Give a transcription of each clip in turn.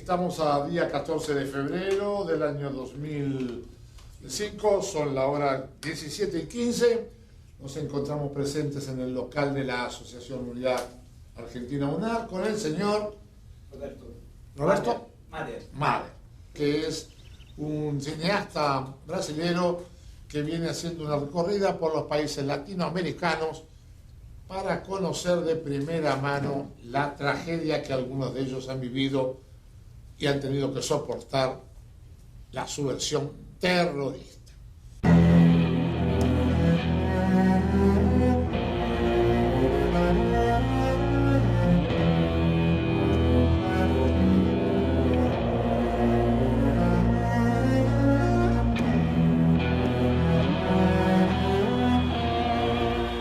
Estamos a día 14 de febrero del año 2005, son la hora 17:15. Nos encontramos presentes en el local de la Asociación Unidad Argentina UNAR con el señor Roberto Mader, que es un cineasta brasilero que viene haciendo una recorrida por los países latinoamericanos para conocer de primera mano la tragedia que algunos de ellos han vivido y han tenido que soportar, la subversión terrorista.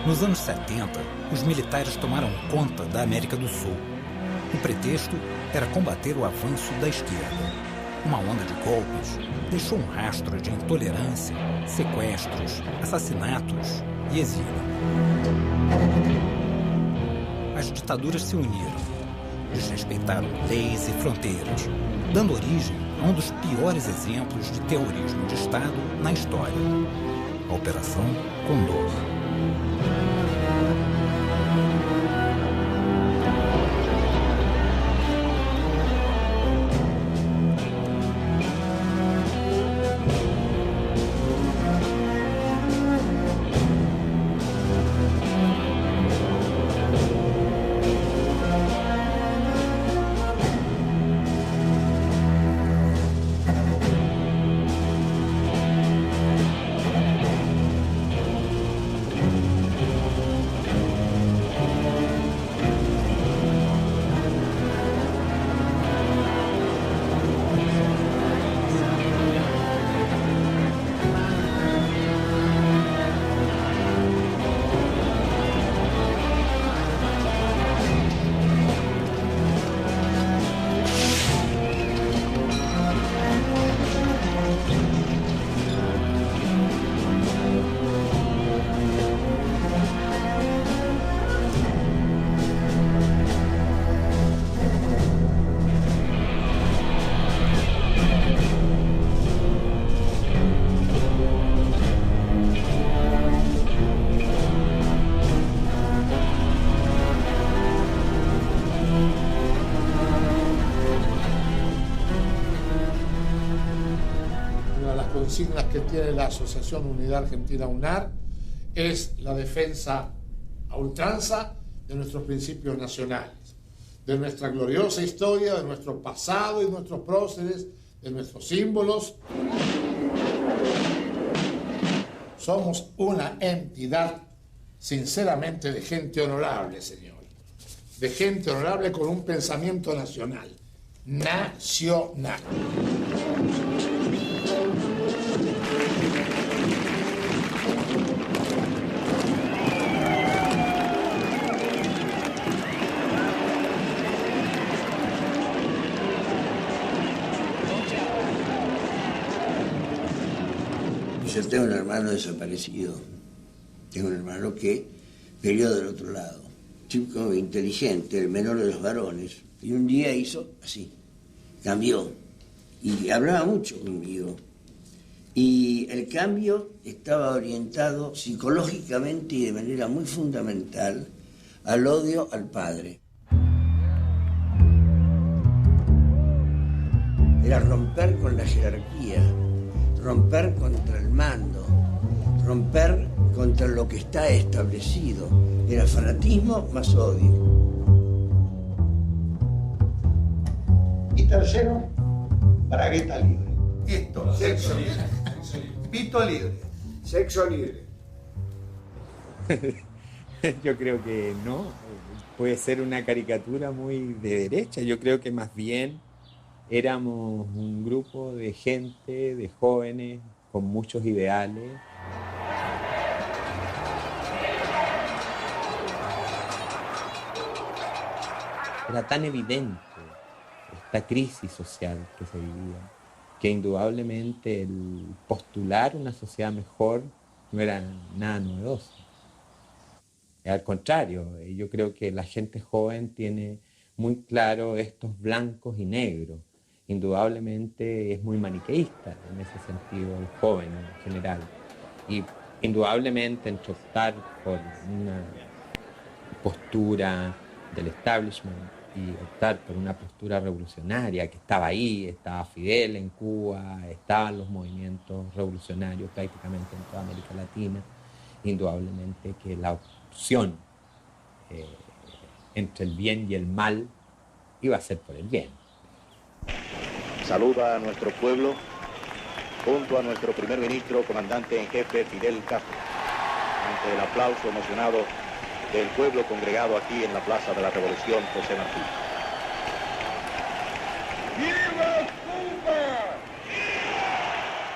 Nos anos 70, os militares tomaram conta da América do Sul. O pretexto era combater o avanço da esquerda. Uma onda de golpes deixou um rastro de intolerância, sequestros, assassinatos e exílio. As ditaduras se uniram, desrespeitaram leis e fronteiras, dando origem a um dos piores exemplos de terrorismo de Estado na história: a Operação Condor. Consignas que tiene la Asociación Unidad Argentina UNAR es la defensa a ultranza de nuestros principios nacionales, de nuestra gloriosa historia, de nuestro pasado y nuestros próceres, de nuestros símbolos. Somos una entidad sinceramente de gente honorable, señor, de gente honorable con un pensamiento nacional, nacional. Yo tengo un hermano desaparecido, tengo un hermano que peleó del otro lado, chico inteligente, el menor de los varones, y un día hizo así, cambió, y hablaba mucho conmigo, y el cambio estaba orientado psicológicamente y de manera muy fundamental al odio al padre. Era romper con la jerarquía, romper contra el mando, romper contra lo que está establecido. Era fanatismo más odio. Y tercero, bragueta libre. Esto, sexo libre. Pito libre. Sexo libre. Yo creo que no. Puede ser una caricatura muy de derecha. Yo creo que más bien éramos un grupo de gente, de jóvenes, con muchos ideales. Era tan evidente esta crisis social que se vivía, que indudablemente el postular una sociedad mejor no era nada novedoso. Al contrario, yo creo que la gente joven tiene muy claro estos blancos y negros, indudablemente es muy maniqueísta en ese sentido, el joven en general. Y indudablemente entre optar por una postura del establishment y optar por una postura revolucionaria que estaba ahí, estaba Fidel en Cuba, estaban los movimientos revolucionarios prácticamente en toda América Latina, indudablemente que la opción entre el bien y el mal iba a ser por el bien. Saluda a nuestro pueblo junto a nuestro primer ministro, comandante en jefe Fidel Castro, ante el aplauso emocionado del pueblo congregado aquí en la Plaza de la Revolución José Martí. ¡Viva Cuba!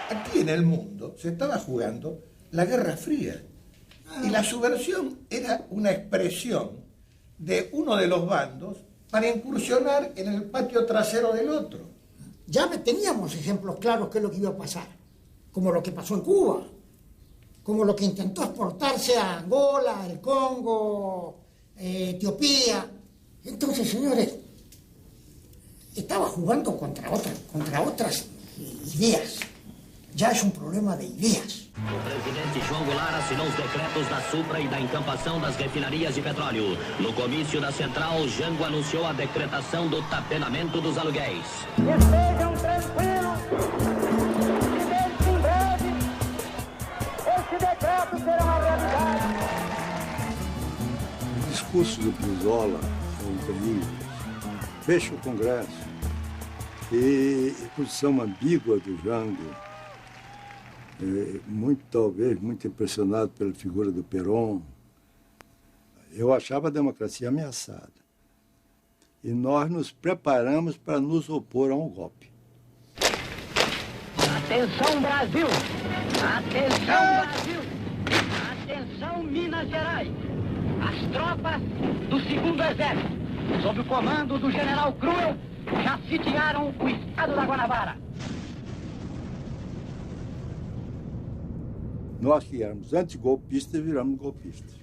Aquí en el mundo se estaba jugando la Guerra Fría y la subversión era una expresión de uno de los bandos para incursionar en el patio trasero del otro. Ya teníamos ejemplos claros de lo que iba a pasar, como lo que pasó en Cuba, como lo que intentó exportarse a Angola, el Congo, Etiopía. Entonces, señores, estaba jugando contra otras ideas. Já é problema de ideias. O presidente João Goulart assinou os decretos da Supra e da encampação das refinarias de petróleo. No comício da Central, Jango anunciou a decretação do tapenamento dos aluguéis. Estejam tranquilos, que em breve esse decreto será uma realidade. O discurso do Brizola são terríveis. Fecha o Congresso. E a posição ambígua do Jango, talvez muito impressionado pela figura do Perón. Eu achava a democracia ameaçada. E nós nos preparamos para nos opor a um golpe. Atenção, Brasil! Atenção, Brasil! Atenção, Minas Gerais! As tropas do 2º Exército, sob o comando do general Cruel, já sitiaram o estado da Guanabara. Nós que éramos antigolpistas, viramos golpistas.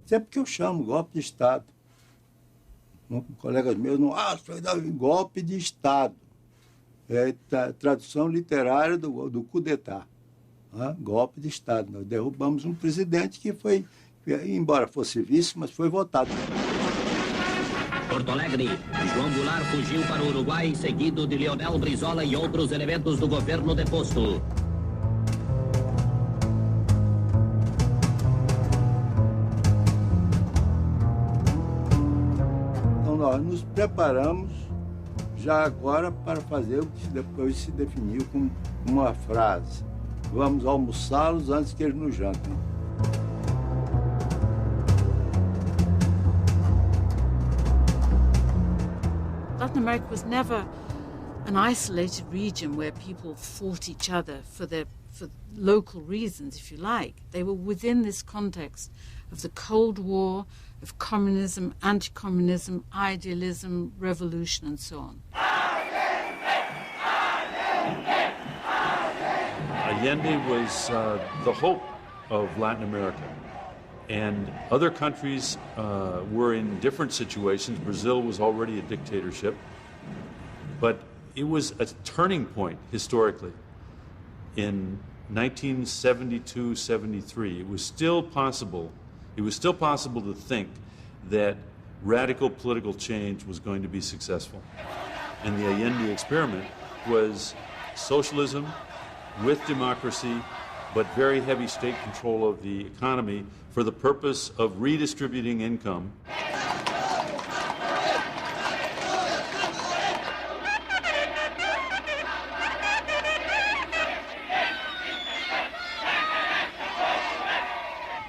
Sempre que eu chamo golpe de Estado. Colegas meus não acham golpe de Estado. É a tradução literária do coup d'État. Golpe de Estado. Nós derrubamos um presidente que foi, embora fosse vice, mas foi votado. Porto Alegre, João Goulart fugiu para o Uruguai, seguido de Leonel Brizola e outros elementos do governo deposto. Nós nos preparamos já agora para fazer o que depois se definiu como uma frase. Vamos almoçá-los antes que eles nos jantem. Latin America was never an isolated region where people fought each other for local reasons, if you like. They were within this context of the Cold War, of communism, anti-communism, idealism, revolution, and so on. Allende was the hope of Latin America. And other countries were in different situations. Brazil was already a dictatorship. But it was a turning point historically. In 1972-73, it was still possible to think that radical political change was going to be successful. And the Allende experiment was socialism with democracy, but very heavy state control of the economy for the purpose of redistributing income.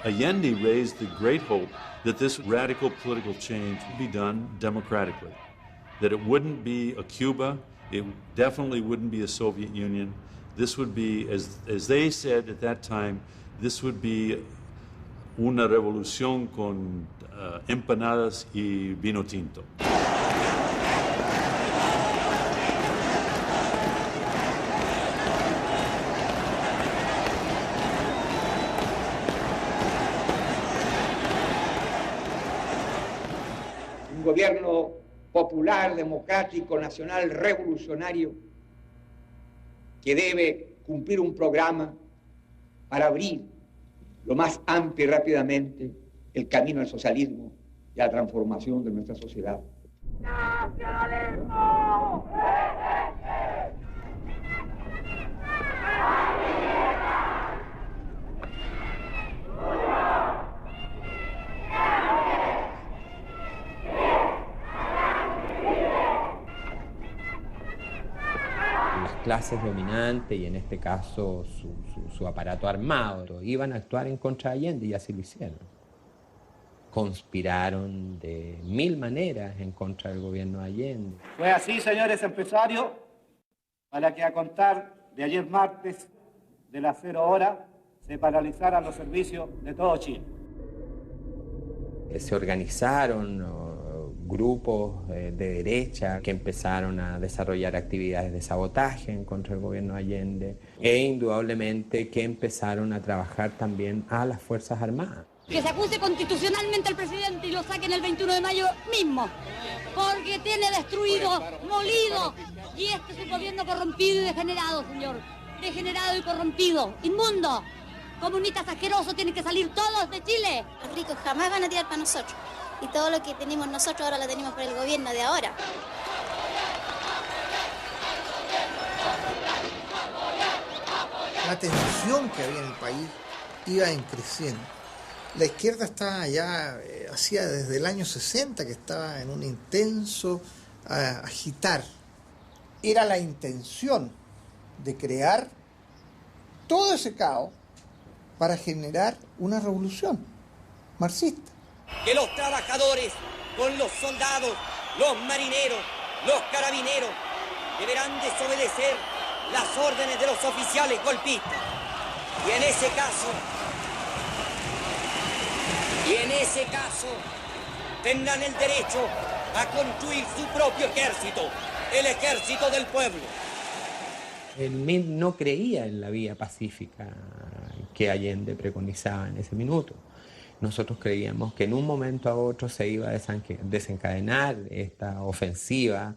Allende raised the great hope that this radical political change would be done democratically, that it wouldn't be a Cuba, it definitely wouldn't be a Soviet Union. This would be, as they said at that time, this would be una revolución con empanadas y vino tinto. Un gobierno popular, democrático, nacional, revolucionario, que debe cumplir un programa para abrir lo más amplio y rápidamente el camino al socialismo y a la transformación de nuestra sociedad. ¡Nacionalismo! Clases dominantes y en este caso su aparato armado iban a actuar en contra de Allende y así lo hicieron. Conspiraron de 1000 maneras en contra del gobierno de Allende. Fue así, señores empresarios, para que a contar de ayer martes de las 0 horas se paralizaran los servicios de todo Chile. Se organizaron grupos de derecha que empezaron a desarrollar actividades de sabotaje en contra del gobierno de Allende e indudablemente que empezaron a trabajar también a las Fuerzas Armadas. Que se acuse constitucionalmente al presidente y lo saquen el 21 de mayo mismo, porque tiene destruido, molido, y este es un gobierno corrompido y degenerado, señor, degenerado y corrompido, inmundo. Comunistas asquerosos tienen que salir todos de Chile. Los ricos jamás van a tirar para nosotros. Y todo lo que tenemos nosotros ahora lo tenemos por el gobierno de ahora. La tensión que había en el país iba creciendo. La izquierda estaba ya, hacía desde el año 60 que estaba en un intenso agitar. Era la intención de crear todo ese caos para generar una revolución marxista. Que los trabajadores, con los soldados, los marineros, los carabineros, deberán desobedecer las órdenes de los oficiales golpistas. Y en ese caso, tendrán el derecho a construir su propio ejército, el ejército del pueblo. El MIR no creía en la vía pacífica que Allende preconizaba en ese minuto. Nosotros creíamos que en un momento a otro se iba a desencadenar esta ofensiva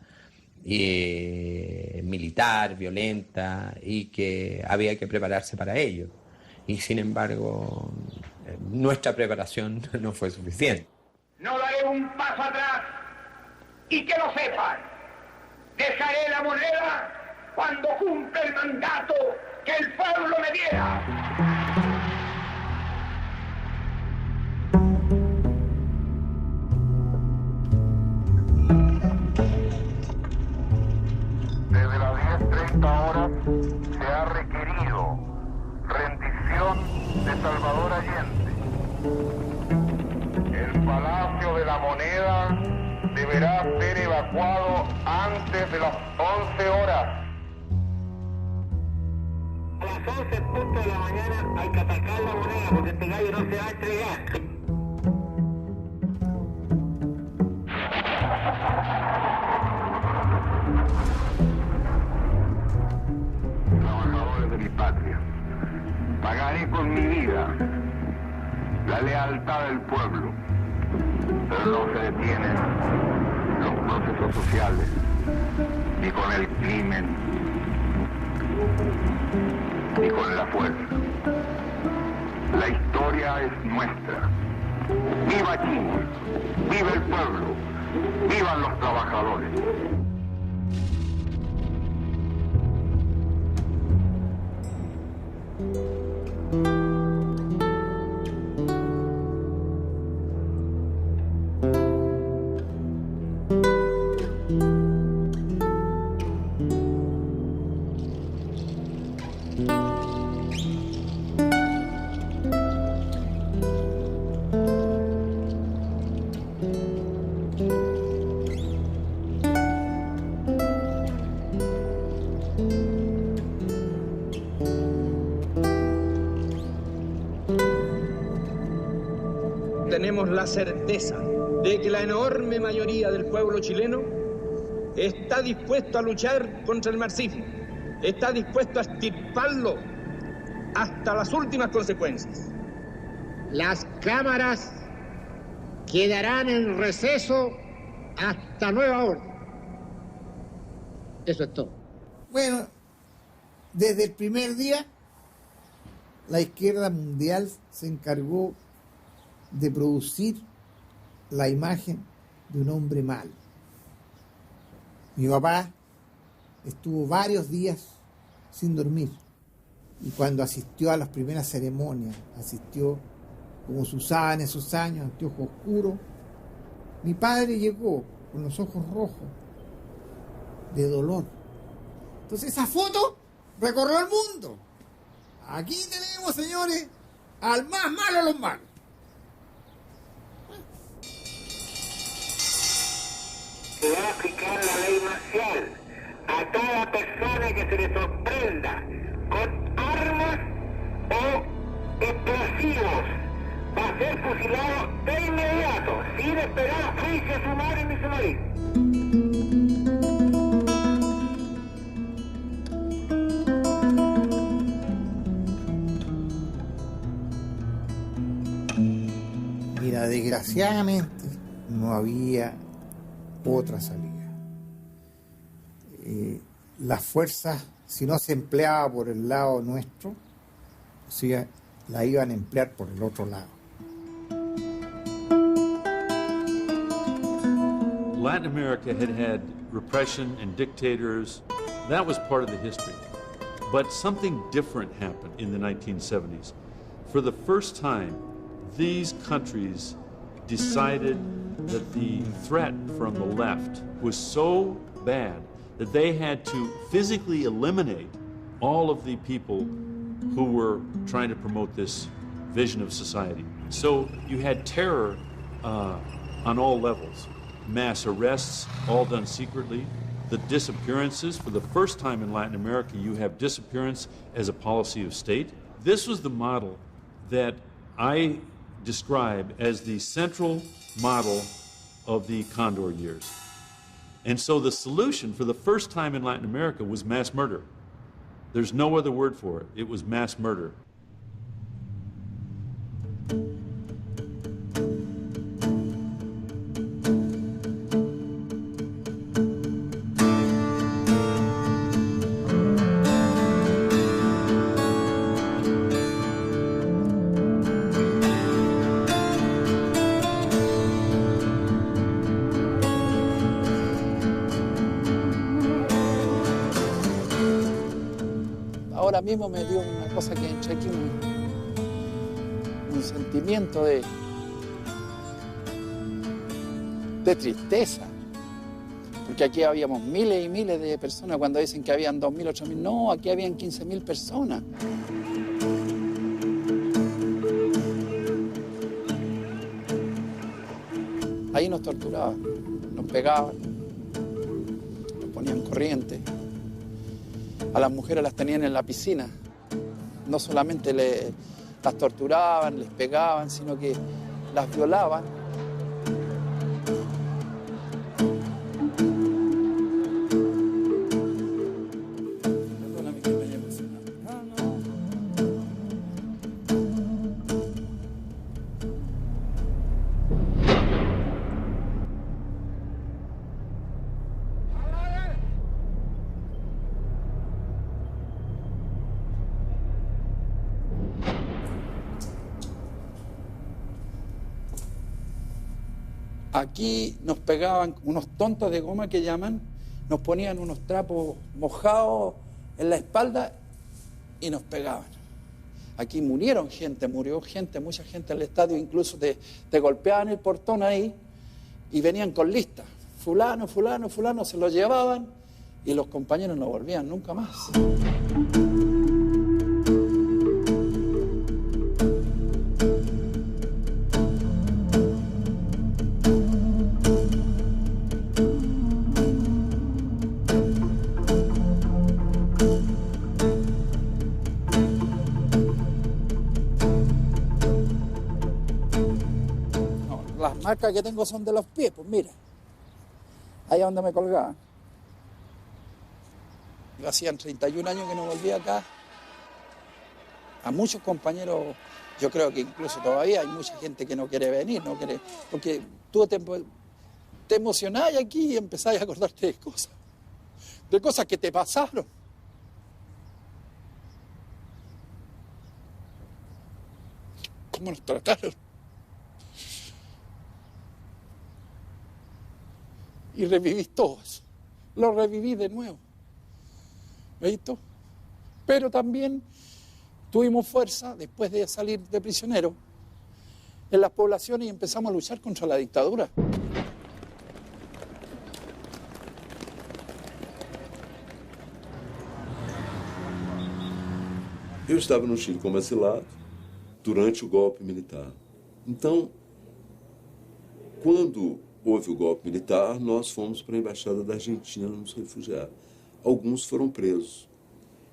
militar, violenta, y que había que prepararse para ello. Y sin embargo, nuestra preparación no fue suficiente. No daré un paso atrás, y que lo sepan, dejaré la moneda cuando cumpla el mandato que el pueblo me diera. Desde las 10:30 horas se ha requerido rendición de Salvador Allende. El Palacio de la Moneda deberá ser evacuado antes de las 11 horas. A las 11:00 de la mañana hay que atacar la moneda porque este gallo no se va a entregar. Trabajadores de mi patria, pagaré con mi vida la lealtad del pueblo, pero no se detienen los procesos sociales ni con el crimen ni con la fuerza. La historia es nuestra. ¡Viva Chile! ¡Viva el pueblo! ¡Vivan los trabajadores! Tenemos la certeza de que la enorme mayoría del pueblo chileno está dispuesto a luchar contra el marxismo, está dispuesto a extirparlo hasta las últimas consecuencias. Las cámaras quedarán en receso Hasta nueva orden. Eso es todo. Bueno, desde el primer día, la izquierda mundial se encargó de producir la imagen de un hombre malo. Mi papá estuvo varios días sin dormir y cuando asistió a las primeras ceremonias, asistió como se usaba en esos años, anteojos oscuros, mi padre llegó con los ojos rojos de dolor. Entonces esa foto recorrió el mundo. Aquí tenemos, señores, al más malo de los malos. Se va a aplicar la ley marcial a toda persona que se le sorprenda con armas o explosivos. Va a ser fusilado de inmediato, sin esperar juicio sumario ni sumario. Mira, desgraciadamente no había otra salida. Las fuerzas, si no se empleaba por el lado nuestro, o sea, la iban a emplear por el otro lado. Latin America had had repression and dictators. That was part of the history. But something different happened in the 1970s. For the first time, these countries decided that the threat from the left was so bad that they had to physically eliminate all of the people who were trying to promote this vision of society. So you had terror on all levels. Mass arrests, all done secretly. The disappearances, for the first time in Latin America, you have disappearance as a policy of state. This was the model that I describe as the central model of the Condor years. And so the solution for the first time in Latin America was mass murder. There's no other word for it. It was mass murder. Ahora mismo me dio una cosa que entré aquí, un sentimiento de tristeza, porque aquí habíamos miles y miles de personas. Cuando dicen que habían 2.000, 8.000, no, aquí habían 15.000 personas. Ahí nos torturaban, nos pegaban, nos ponían corriente. A las mujeres las tenían en la piscina. No solamente las torturaban, les pegaban, sino que las violaban. Perdóname que me haya emocionado. Aquí nos pegaban unos tontos de goma que llaman, nos ponían unos trapos mojados en la espalda y nos pegaban. Aquí murió gente, mucha gente en el estadio, incluso te golpeaban el portón ahí y venían con listas. Fulano, fulano, fulano, se lo llevaban y los compañeros no volvían nunca más. Las marcas que tengo son de los pies, pues mira, ahí es donde me colgaban. Hacían 31 años que no volvía acá. A muchos compañeros, yo creo que incluso todavía hay mucha gente que no quiere venir, no quiere, porque tú te emocionáis aquí y empezáis a acordarte de cosas que te pasaron. ¿Cómo nos trataron? Y revivís todo eso. Lo reviví de nuevo. ¿Visto? Pero también tuvimos fuerza después de salir de prisionero en las poblaciones y empezamos a luchar contra la dictadura. Eu estava no Chile como exilado durante o golpe militar. Então, quando houve o golpe militar, nós fomos para a Embaixada da Argentina nos refugiar. Alguns foram presos.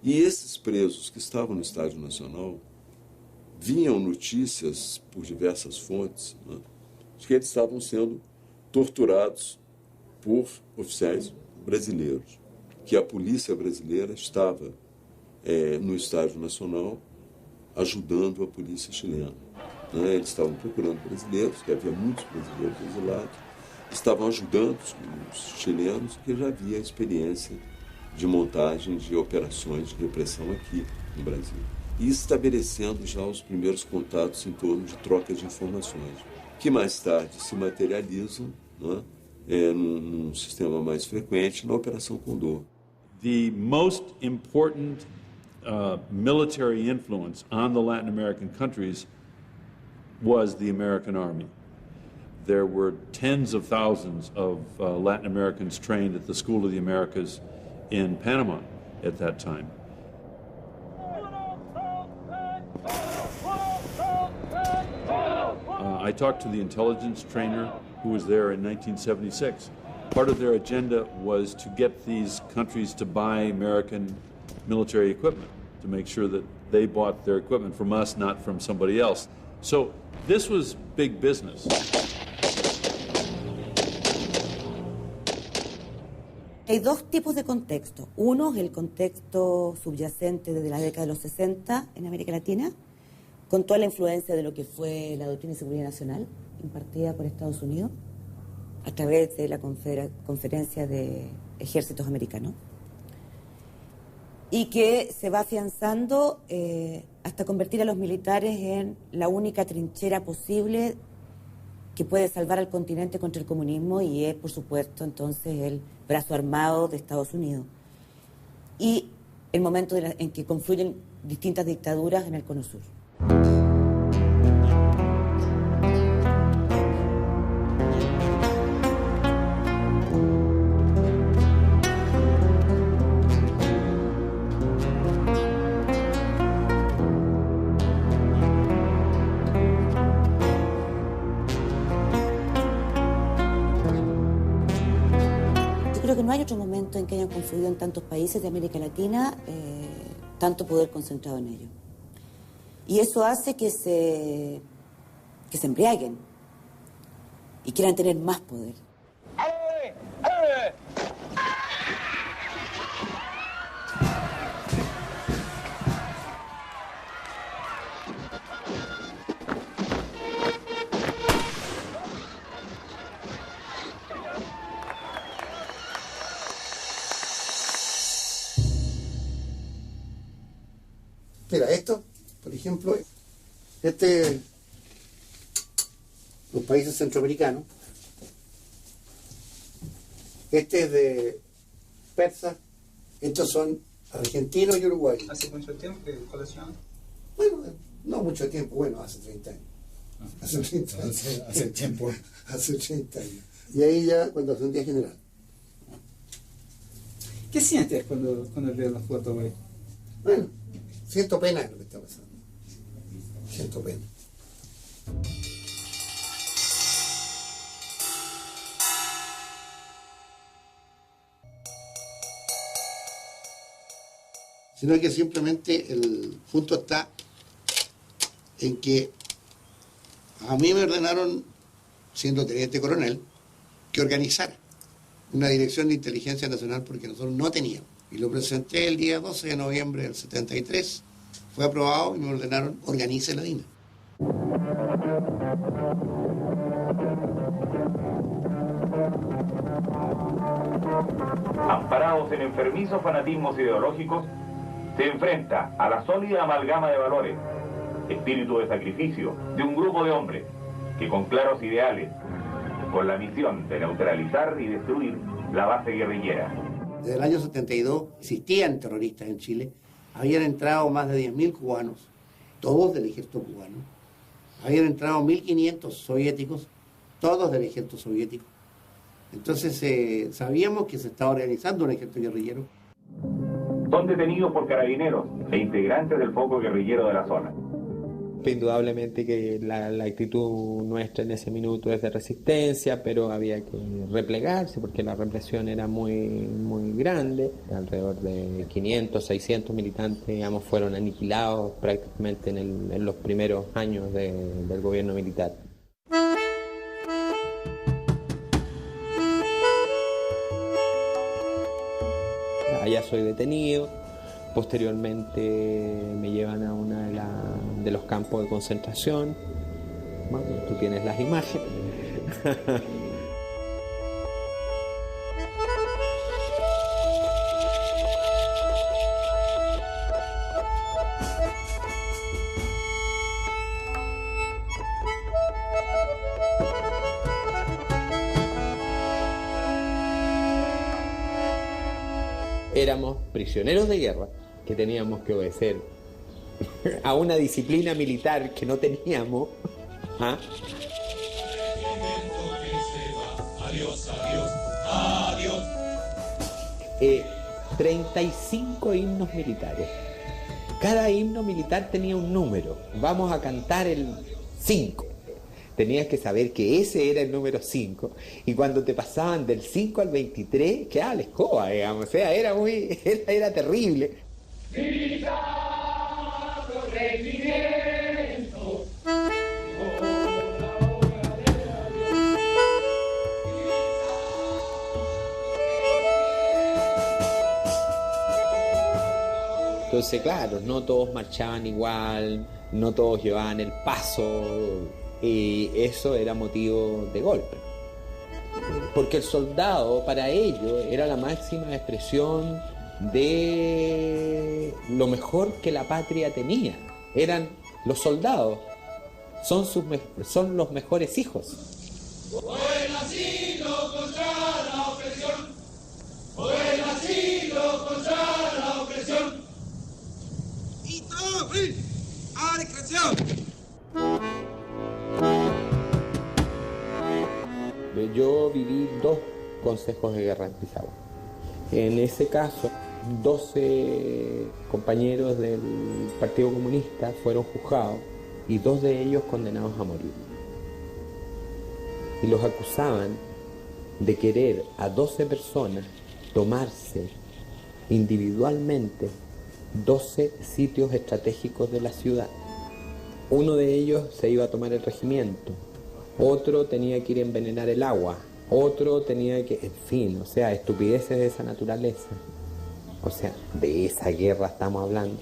E esses presos que estavam no Estádio Nacional vinham notícias por diversas fontes, né, de que eles estavam sendo torturados por oficiais brasileiros, que a polícia brasileira estava no Estádio Nacional ajudando a polícia chilena. Né? Eles estavam procurando brasileiros, que havia muitos brasileiros exilados, estavam ajudando os chilenos, que já havia experiência de montagem de operações de repressão aqui no Brasil. E estabelecendo já os primeiros contatos em torno de troca de informações, que mais tarde se materializam, né, num sistema mais frequente na Operação Condor. The most important military influence on the Latin American countries was the American Army. There were tens of thousands of Latin Americans trained at the School of the Americas in Panama at that time. I talked to the intelligence trainer who was there in 1976. Part of their agenda was to get these countries to buy American military equipment, to make sure that they bought their equipment from us, not from somebody else. So this was big business. Hay dos tipos de contexto. Uno es el contexto subyacente desde la década de los 60 en América Latina, con toda la influencia de lo que fue la doctrina de seguridad nacional impartida por Estados Unidos a través de la Conferencia de Ejércitos Americanos, y que se va afianzando hasta convertir a los militares en la única trinchera posible que puede salvar al continente contra el comunismo, y es, por supuesto, entonces el brazo armado de Estados Unidos. Y el momento en que confluyen distintas dictaduras en el Cono Sur. No hay otro momento en que hayan confluido en tantos países de América Latina tanto poder concentrado en ello. Y eso hace que se embriaguen y quieran tener más poder. Mira, esto, por ejemplo, los países centroamericanos, este es de persas, estos son argentinos y uruguayos. ¿Hace mucho tiempo que coleccionan? Bueno, no mucho tiempo, bueno, hace 30 años. Hace 30 años. Hace tiempo. Hace 30 años. Y ahí ya, cuando hace un día general. ¿Qué sientes cuando ves las fotos hoy? Bueno, siento pena de lo que está pasando. Siento pena. Sino que simplemente el punto está en que a mí me ordenaron, siendo teniente coronel, que organizara una dirección de inteligencia nacional, porque nosotros no teníamos. Y lo presenté el día 12 de noviembre del 73, fue aprobado y me ordenaron, organice la DINA. Amparados en enfermizos fanatismos ideológicos, se enfrenta a la sólida amalgama de valores, espíritu de sacrificio de un grupo de hombres que con claros ideales, con la misión de neutralizar y destruir la base guerrillera. Desde el año 72 existían terroristas en Chile, habían entrado más de 10.000 cubanos, todos del ejército cubano, habían entrado 1.500 soviéticos, todos del ejército soviético. Entonces sabíamos que se estaba organizando un ejército guerrillero. Son detenidos por carabineros e integrantes del foco guerrillero de la zona. Indudablemente que la actitud nuestra en ese minuto es de resistencia, pero había que replegarse porque la represión era muy grande. Alrededor de 500, 600 militantes, digamos, fueron aniquilados prácticamente en los primeros años del gobierno militar. Allá soy detenido. Posteriormente me llevan a uno de los campos de concentración. Bueno, tú tienes las imágenes. Éramos prisioneros de guerra que teníamos que obedecer a una disciplina militar que no teníamos. ¿Ah? 35 himnos militares. Cada himno militar tenía un número. Vamos a cantar el 5. Tenías que saber que ese era el número 5, y cuando te pasaban del 5 al 23, quedaba la escoba, digamos. O sea, era terrible. Entonces, claro, no todos marchaban igual, no todos llevaban el paso, y eso era motivo de golpe. Porque el soldado, para ellos, era la máxima expresión de lo mejor que la patria tenía. Eran los soldados, son los mejores hijos. Fue nacido contra la opresión, fue nacido contra la opresión. Y todo a discreción. Yo viví 2 consejos de guerra en Pisagua. En ese caso, 12 compañeros del Partido Comunista fueron juzgados y 2 de ellos condenados a morir. Y los acusaban de querer a 12 personas tomarse individualmente 12 sitios estratégicos de la ciudad. Uno de ellos se iba a tomar el regimiento, otro tenía que ir a envenenar el agua, otro tenía que... En fin, o sea, estupideces de esa naturaleza. O sea, de esa guerra estamos hablando.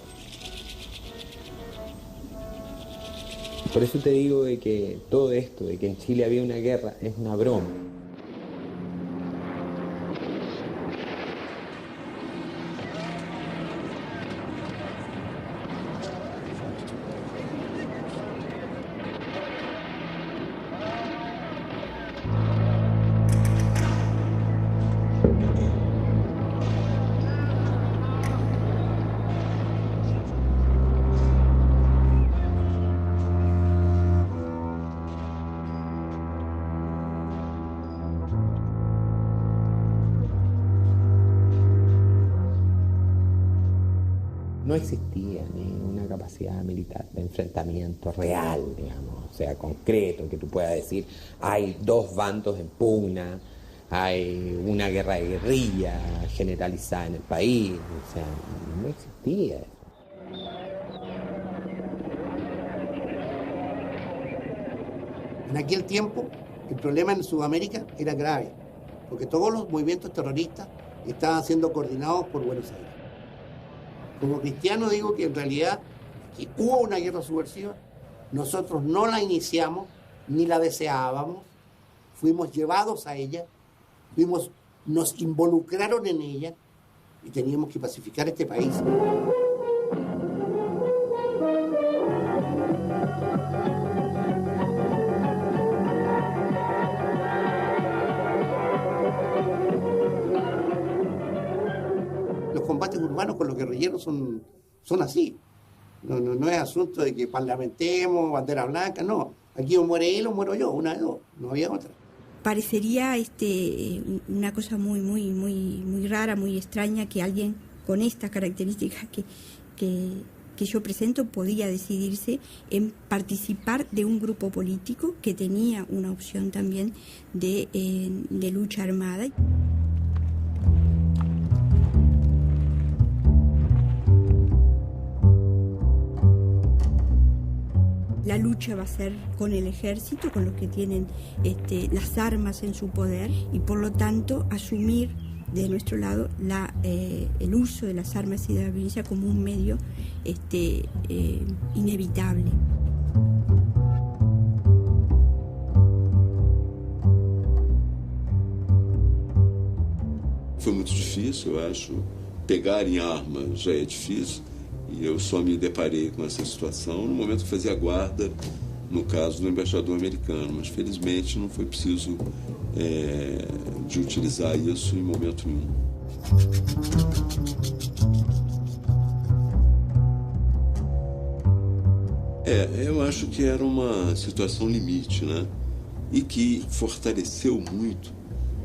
Por eso te digo de que todo esto, de que en Chile había una guerra, es una broma. No existía ni una capacidad militar de enfrentamiento real, digamos, o sea, concreto, que tú puedas decir, hay 2 bandos en pugna, hay una guerra de guerrilla generalizada en el país, o sea, no existía. En aquel tiempo, el problema en Sudamérica era grave, porque todos los movimientos terroristas estaban siendo coordinados por Buenos Aires. Como cristiano digo que en realidad que hubo una guerra subversiva, Nosotros no la iniciamos, ni la deseábamos, fuimos llevados a ella, nos involucraron en ella y teníamos que pacificar este país. Los combates urbanos con los guerrilleros son así. No es asunto de que parlamentemos, bandera blanca, no. Aquí o muere él o muero yo, una de dos, no había otra. Parecería una cosa muy rara, muy extraña, que alguien con estas características que yo presento podía decidirse en participar de un grupo político que tenía una opción también de lucha armada. La lucha va a ser con el ejército, con los que tienen las armas en su poder, y por lo tanto asumir de nuestro lado el uso de las armas y de la violencia como un medio inevitable. Foi muito difícil, eu acho. Pegar em armas já é difícil. E eu só me deparei com essa situação no momento que fazia guarda, no caso do embaixador americano. Mas, felizmente, não foi preciso de utilizar isso em momento nenhum. Eu acho que era uma situação limite, né? E que fortaleceu muito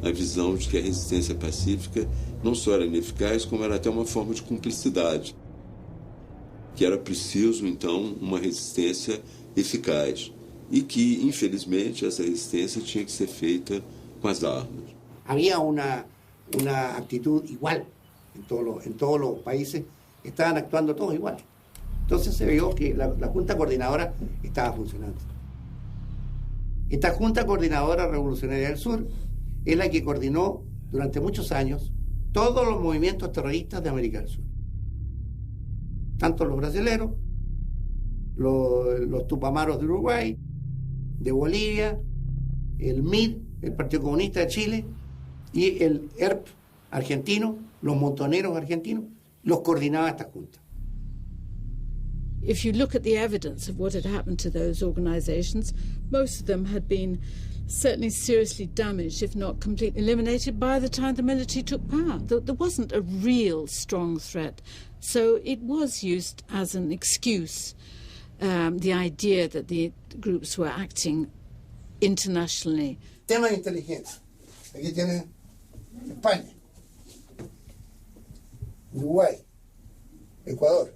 a visão de que a resistência pacífica não só era ineficaz, como era até uma forma de cumplicidade. Que era preciso, então, uma resistência eficaz. E que, infelizmente, essa resistência tinha que ser feita com as armas. Había una actitud igual en todos los países, estaban actuando todos igual. Entonces se vio que la Junta Coordinadora estaba funcionando. Esta Junta Coordinadora Revolucionaria del Sur es la que coordinó durante muchos años todos los movimientos terroristas de América del Sur. Tanto los brasileros, los tupamaros de Uruguay, de Bolivia, el MID, el Partido Comunista de Chile, y el ERP argentino, los montoneros argentinos, los coordinaba esta junta. If you look at the evidence of what had happened to those organizations, most of them had been certainly seriously damaged, if not completely eliminated, by the time the military took power. There wasn't a real strong threat. So it was used as an excuse, the idea that the groups were acting internationally. Tema de inteligencia. Aquí tiene España, Uruguay, Ecuador.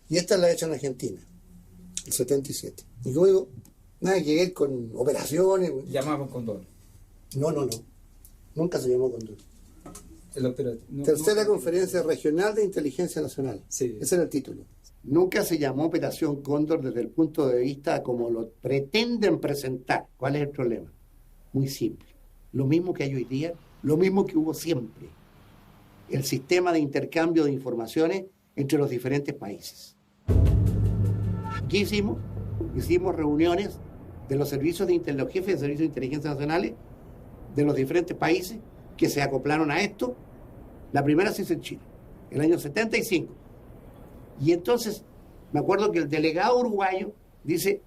Y esta la he hecho en Argentina, el 77. Y como digo, nada que ver con operaciones. ¿Llamaban Condor? No. Nunca se llamó Condor. Tercera Conferencia Regional de Inteligencia Nacional. Sí. Ese era el título. Nunca se llamó Operación Cóndor desde el punto de vista como lo pretenden presentar. ¿Cuál es el problema? Muy simple. Lo mismo que hay hoy día, lo mismo que hubo siempre. El sistema de intercambio de informaciones entre los diferentes países. ¿Qué hicimos? Hicimos reuniones de los servicios los jefes de servicios de inteligencia nacionales de los diferentes países que se acoplaron a esto. La primera se hizo en Chile, el año 75. Y entonces, me acuerdo que el delegado uruguayo dice,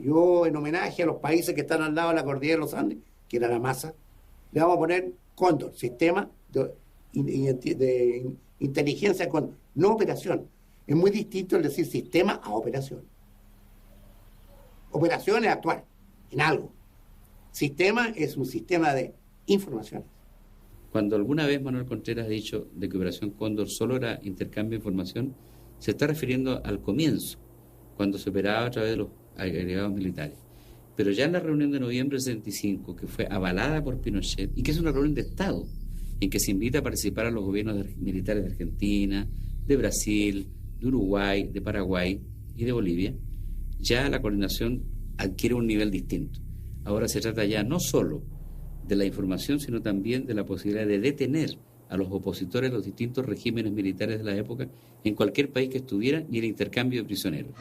yo en homenaje a los países que están al lado de la cordillera de los Andes, que era la masa, le vamos a poner Cóndor, sistema de inteligencia Cóndor, no operación. Es muy distinto el decir sistema a operación. Operación es actuar en algo. Sistema es un sistema de informaciones. Cuando alguna vez Manuel Contreras ha dicho de que Operación Cóndor solo era intercambio de información, se está refiriendo al comienzo, cuando se operaba a través de los agregados militares. Pero ya en la reunión de noviembre del 75, que fue avalada por Pinochet, y que es una reunión de Estado, en que se invita a participar a los gobiernos militares de Argentina, de Brasil, de Uruguay, de Paraguay y de Bolivia, ya la coordinación adquiere un nivel distinto. Ahora se trata ya no solo de la información, sino también de la posibilidad de detener a los opositores de los distintos regímenes militares de la época en cualquier país que estuvieran y el intercambio de prisioneros.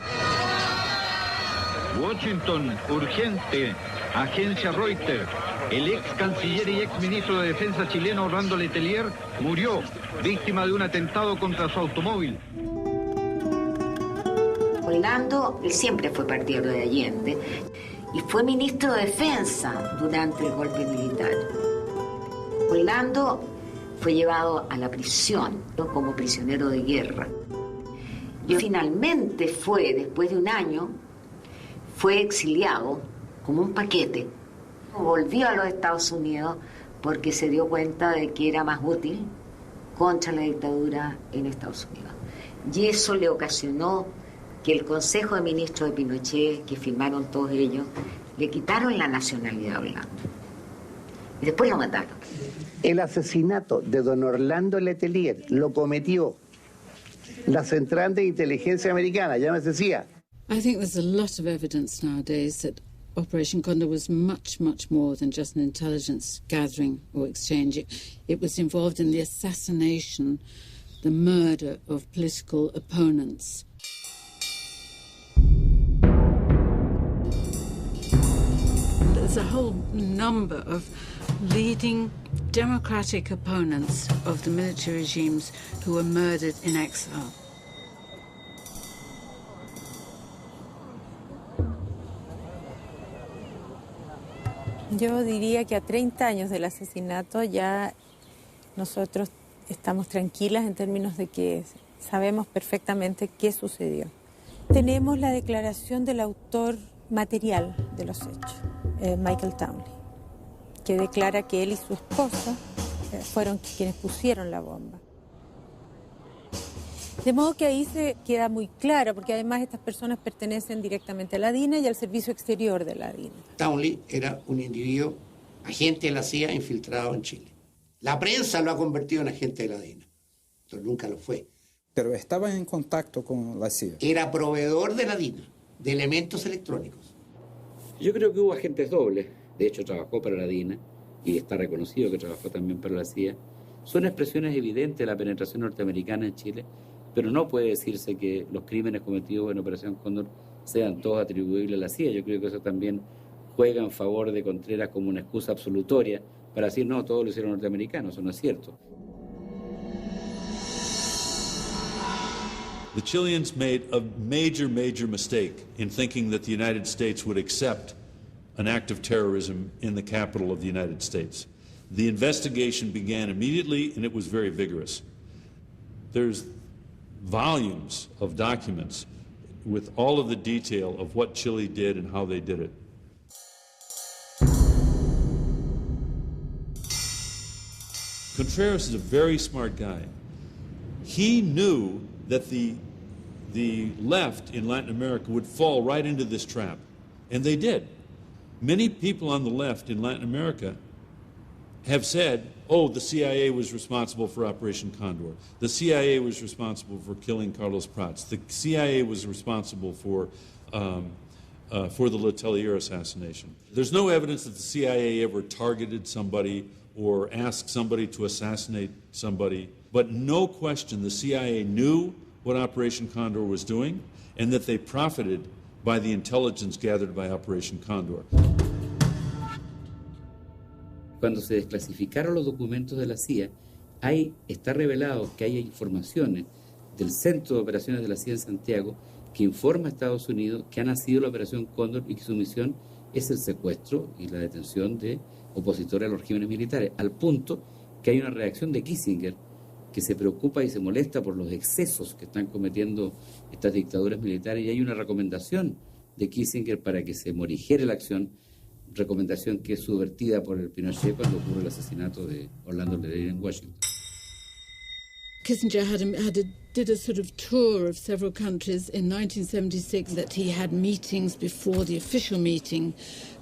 Washington, urgente. Agencia Reuters. El ex canciller y ex ministro de Defensa chileno Orlando Letelier murió, víctima de un atentado contra su automóvil. Orlando, él siempre fue partidario de Allende y fue ministro de Defensa durante el golpe militar. Orlando fue llevado a la prisión, ¿no?, como prisionero de guerra. Y finalmente fue, después de un año, fue exiliado como un paquete. Volvió a los Estados Unidos porque se dio cuenta de que era más útil contra la dictadura en Estados Unidos. Y eso le ocasionó que el Consejo de Ministros de Pinochet, que firmaron todos ellos, le quitaron la nacionalidad a Orlando. Y después lo mataron. El asesinato de don Orlando Letelier lo cometió la Central de Inteligencia Americana, llámese CIA. I think there's a lot of evidence nowadays that Operation Condor was much, much more than just an intelligence gathering or exchange. It was involved in the assassination, the murder of political opponents. There's a whole number of leading democratic opponents of the military regimes who were murdered in exile. Yo diría que a 30 años del asesinato ya nosotros estamos tranquilas en términos de que sabemos perfectamente qué sucedió. Tenemos la declaración del autor material de los hechos, Michael Townley, que declara que él y su esposa fueron quienes pusieron la bomba. De modo que ahí se queda muy claro, porque además estas personas pertenecen directamente a la DINA y al servicio exterior de la DINA. Townley era un individuo, agente de la CIA infiltrado en Chile. La prensa lo ha convertido en agente de la DINA, pero nunca lo fue. Pero estaba en contacto con la CIA. Era proveedor de la DINA, de elementos electrónicos. Yo creo que hubo agentes dobles. De hecho, trabajó para la DINA y está reconocido que trabajó también para la CIA. Son expresiones evidentes de la penetración norteamericana en Chile, pero no puede decirse que los crímenes cometidos en Operación Cóndor sean todos atribuibles a la CIA. Yo creo que eso también juega en favor de Contreras como una excusa absolutoria para decir, no, todos lo hicieron norteamericanos. Eso no es cierto. The Chileans made a major mistake in thinking that the United States would accept an act of terrorism in the capital of the United States. The investigation began immediately, and it was very vigorous. There's volumes of documents with all of the detail of what Chile did and how they did it. Contreras is a very smart guy. He knew that the left in Latin America would fall right into this trap, and they did. Many people on the left in Latin America have said, oh, the CIA was responsible for Operation Condor. The CIA was responsible for killing Carlos Prats. The CIA was responsible for the Letelier assassination. There's no evidence that the CIA ever targeted somebody or asked somebody to assassinate somebody, but no question the CIA knew what Operation Condor was doing and that they profited by the intelligence gathered by Operation Condor. Cuando se desclasificaron los documentos de la CIA, está revelado que hay informaciones del Centro de Operaciones de la CIA en Santiago que informa a Estados Unidos que ha nacido la Operación Cóndor y que su misión es el secuestro y la detención de opositores a los regímenes militares, al punto que hay una reacción de Kissinger que se preocupa y se molesta por los excesos que están cometiendo estas dictaduras militares, y hay una recomendación de Kissinger para que se morigere la acción, recomendación que es subvertida por el Pinochet cuando ocurre el asesinato de Orlando Letelier en Washington. Kissinger did a sort of tour of several countries in 1976, that he had meetings before the official meeting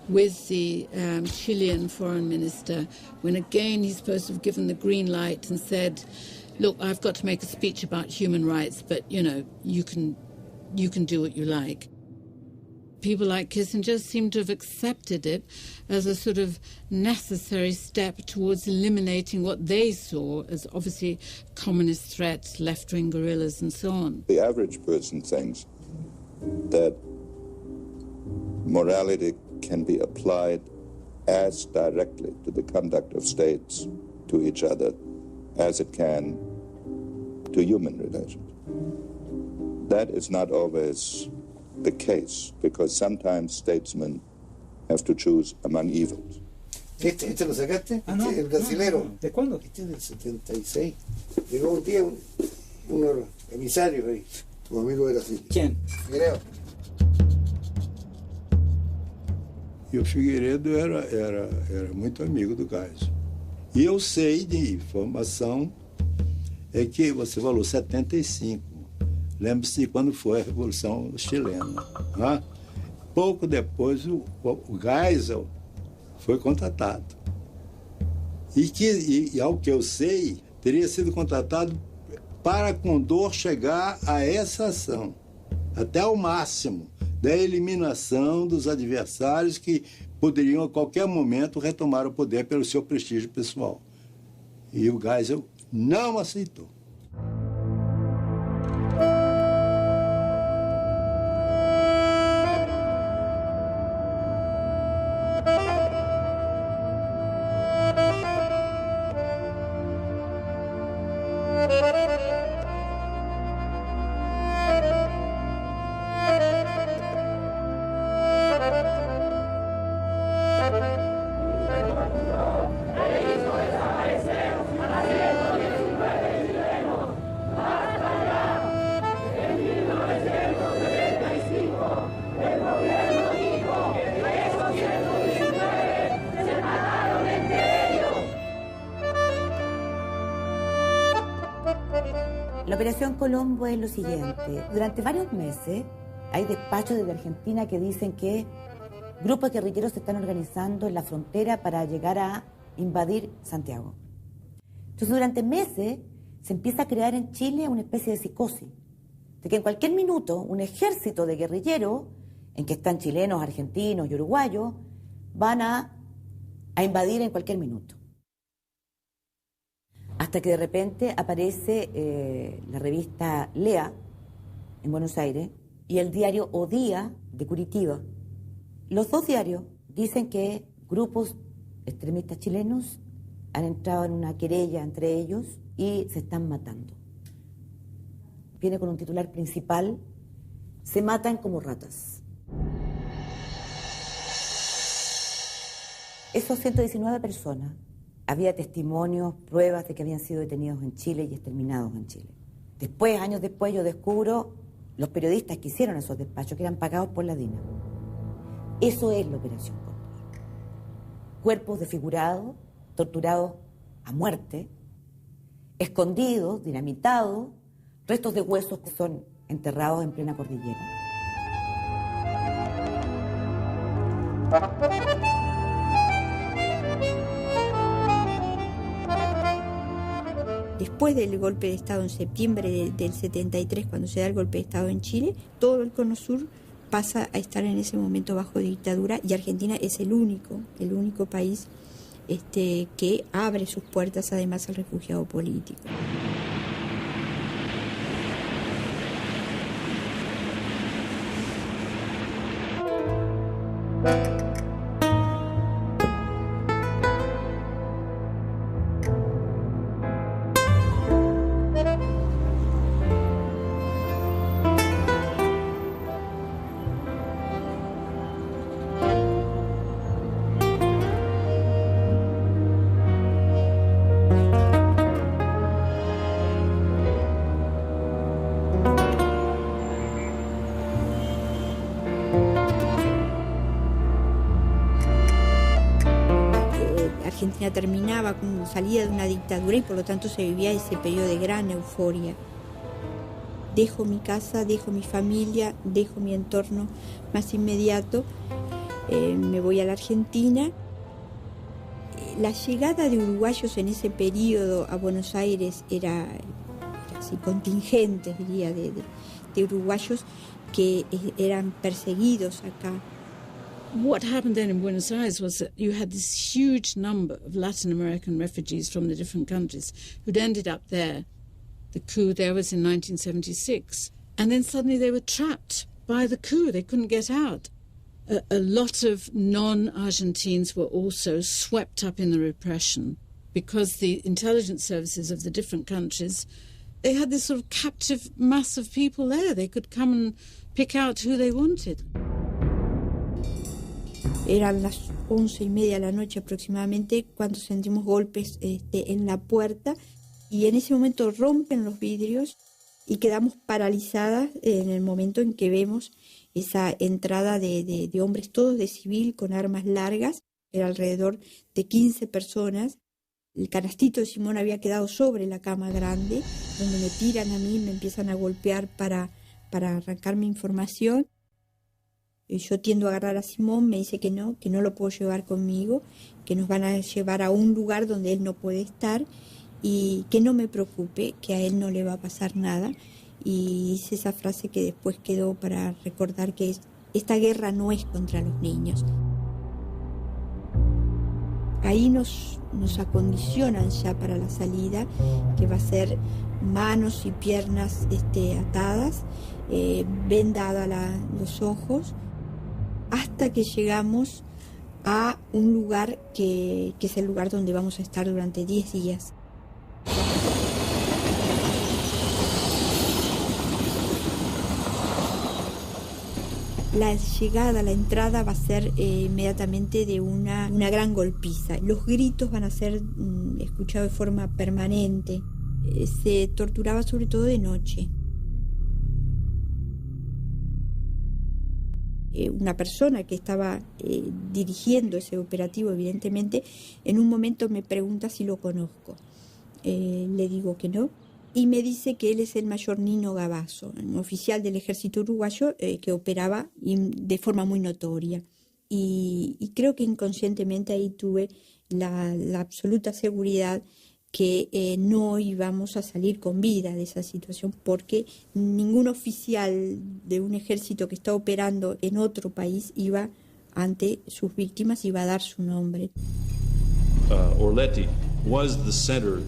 with the Chilean foreign minister, when again he's supposed to have given the green light and said, look, I've got to make a speech about human rights, but, you know, you can do what you like. People like Kissinger seem to have accepted it as a sort of necessary step towards eliminating what they saw as obviously communist threats, left-wing guerrillas and so on. The average person thinks that morality can be applied as directly to the conduct of states to each other as it can to human relations. That is not always the case, because sometimes statesmen have to choose among evils. ¿Este lo sacaste? No, el brasilero. No. ¿De cuándo? Este es del 76. Llegó un día unos emisarios ahí, tu amigo de Brasil. ¿Quién? Creo. E o Figueiredo era muito amigo do Geisel. E eu sei de informação que você falou 75. Lembre-se de quando foi a Revolução Chilena. Né? Pouco depois o Geisel foi contratado. E ao que eu sei, teria sido contratado para Condor chegar a essa ação, até o máximo da eliminação dos adversários que poderiam a qualquer momento retomar o poder pelo seu prestígio pessoal. E o Geisel não aceitou. La Operación Colombo es lo siguiente. Durante varios meses hay despachos desde Argentina que dicen que grupos guerrilleros se están organizando en la frontera para llegar a invadir Santiago. Entonces, durante meses se empieza a crear en Chile una especie de psicosis, de que en cualquier minuto un ejército de guerrilleros, en que están chilenos, argentinos y uruguayos, van a invadir en cualquier minuto. Hasta que de repente aparece la revista Lea en Buenos Aires y el diario O Día de Curitiba. Los dos diarios dicen que grupos extremistas chilenos han entrado en una querella entre ellos y se están matando. Viene con un titular principal: se matan como ratas. Esos 119 personas, había testimonios, pruebas de que habían sido detenidos en Chile y exterminados en Chile. Después, años después, yo descubro los periodistas que hicieron esos despachos, que eran pagados por la DINA. Eso es la Operación Cóndor. Cuerpos desfigurados, torturados a muerte, escondidos, dinamitados, restos de huesos que son enterrados en plena cordillera. Después del golpe de Estado en septiembre del 73, cuando se da el golpe de Estado en Chile, todo el Cono Sur pasa a estar en ese momento bajo dictadura y Argentina es el único país que abre sus puertas además al refugiado político. Argentina terminaba, salía de una dictadura y por lo tanto se vivía ese periodo de gran euforia. Dejo mi casa, dejo mi familia, dejo mi entorno más inmediato, me voy a la Argentina. La llegada de uruguayos en ese periodo a Buenos Aires era así, contingente, diría, de uruguayos que eran perseguidos acá. What happened then in Buenos Aires was that you had this huge number of Latin American refugees from the different countries who'd ended up there. The coup there was in 1976. And then suddenly they were trapped by the coup. They couldn't get out. a lot of non-Argentines were also swept up in the repression because the intelligence services of the different countries, they had this sort of captive mass of people there. They could come and pick out who they wanted. Eran las 11:30 de la noche aproximadamente cuando sentimos golpes en la puerta y en ese momento rompen los vidrios y quedamos paralizadas en el momento en que vemos esa entrada de hombres todos de civil con armas largas. Era alrededor de 15 personas. El canastito de Simón había quedado sobre la cama grande, donde me tiran a mí, me empiezan a golpear para arrancarme información. Yo tiendo a agarrar a Simón, me dice que no lo puedo llevar conmigo, que nos van a llevar a un lugar donde él no puede estar y que no me preocupe, que a él no le va a pasar nada. Y hice esa frase que después quedó para recordar que esta guerra no es contra los niños. Ahí nos acondicionan ya para la salida, que va a ser manos y piernas atadas, vendada los ojos, hasta que llegamos a un lugar que es el lugar donde vamos a estar durante 10 días. La llegada, la entrada va a ser inmediatamente de una gran golpiza. Los gritos van a ser escuchados de forma permanente. Se torturaba sobre todo de noche. Una persona que estaba dirigiendo ese operativo, evidentemente, en un momento me pregunta si lo conozco. Le digo que no. Y me dice que él es el mayor Nino Gavazo, un oficial del ejército uruguayo que operaba de forma muy notoria. Y creo que inconscientemente ahí tuve la absoluta seguridad que no íbamos a salir con vida de esa situación, porque ningún oficial de un ejército que está operando en otro país iba ante sus víctimas, iba a dar su nombre. Orletti was the center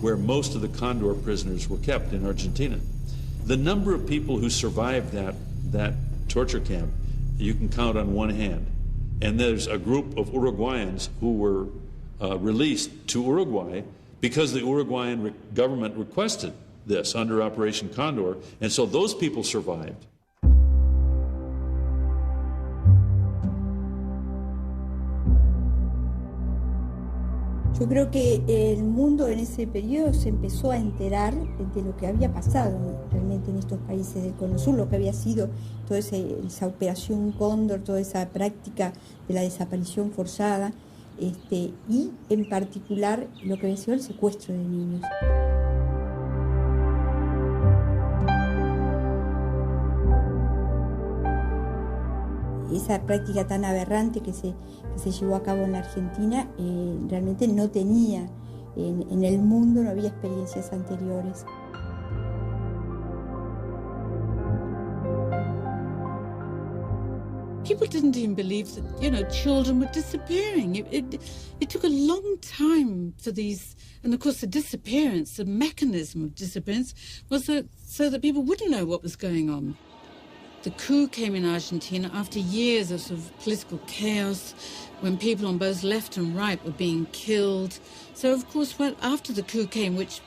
where most of the Condor prisoners were kept in Argentina. The number of people who survived that torture camp, you can count on one hand. And there's a group of Uruguayans who were released to Uruguay because the Uruguayan government requested this under Operation Condor, and so those people survived. Yo creo que el mundo en ese periodo se empezó a enterar de lo que había pasado realmente en estos países del Cono Sur, lo que había sido toda esa operación Cóndor, toda esa práctica de la desaparición forzada, y en particular lo que había sido el secuestro de niños. Esa práctica tan aberrante que se llevó a cabo en la Argentina realmente no tenía, en el mundo no había experiencias anteriores. People didn't even believe that, children were disappearing. It took a long time for these, and of course the disappearance, the mechanism of disappearance was so that people wouldn't know what was going on. The coup came in Argentina after years of sort of political chaos, when people on both left and right were being killed. So, of course, after the coup came, which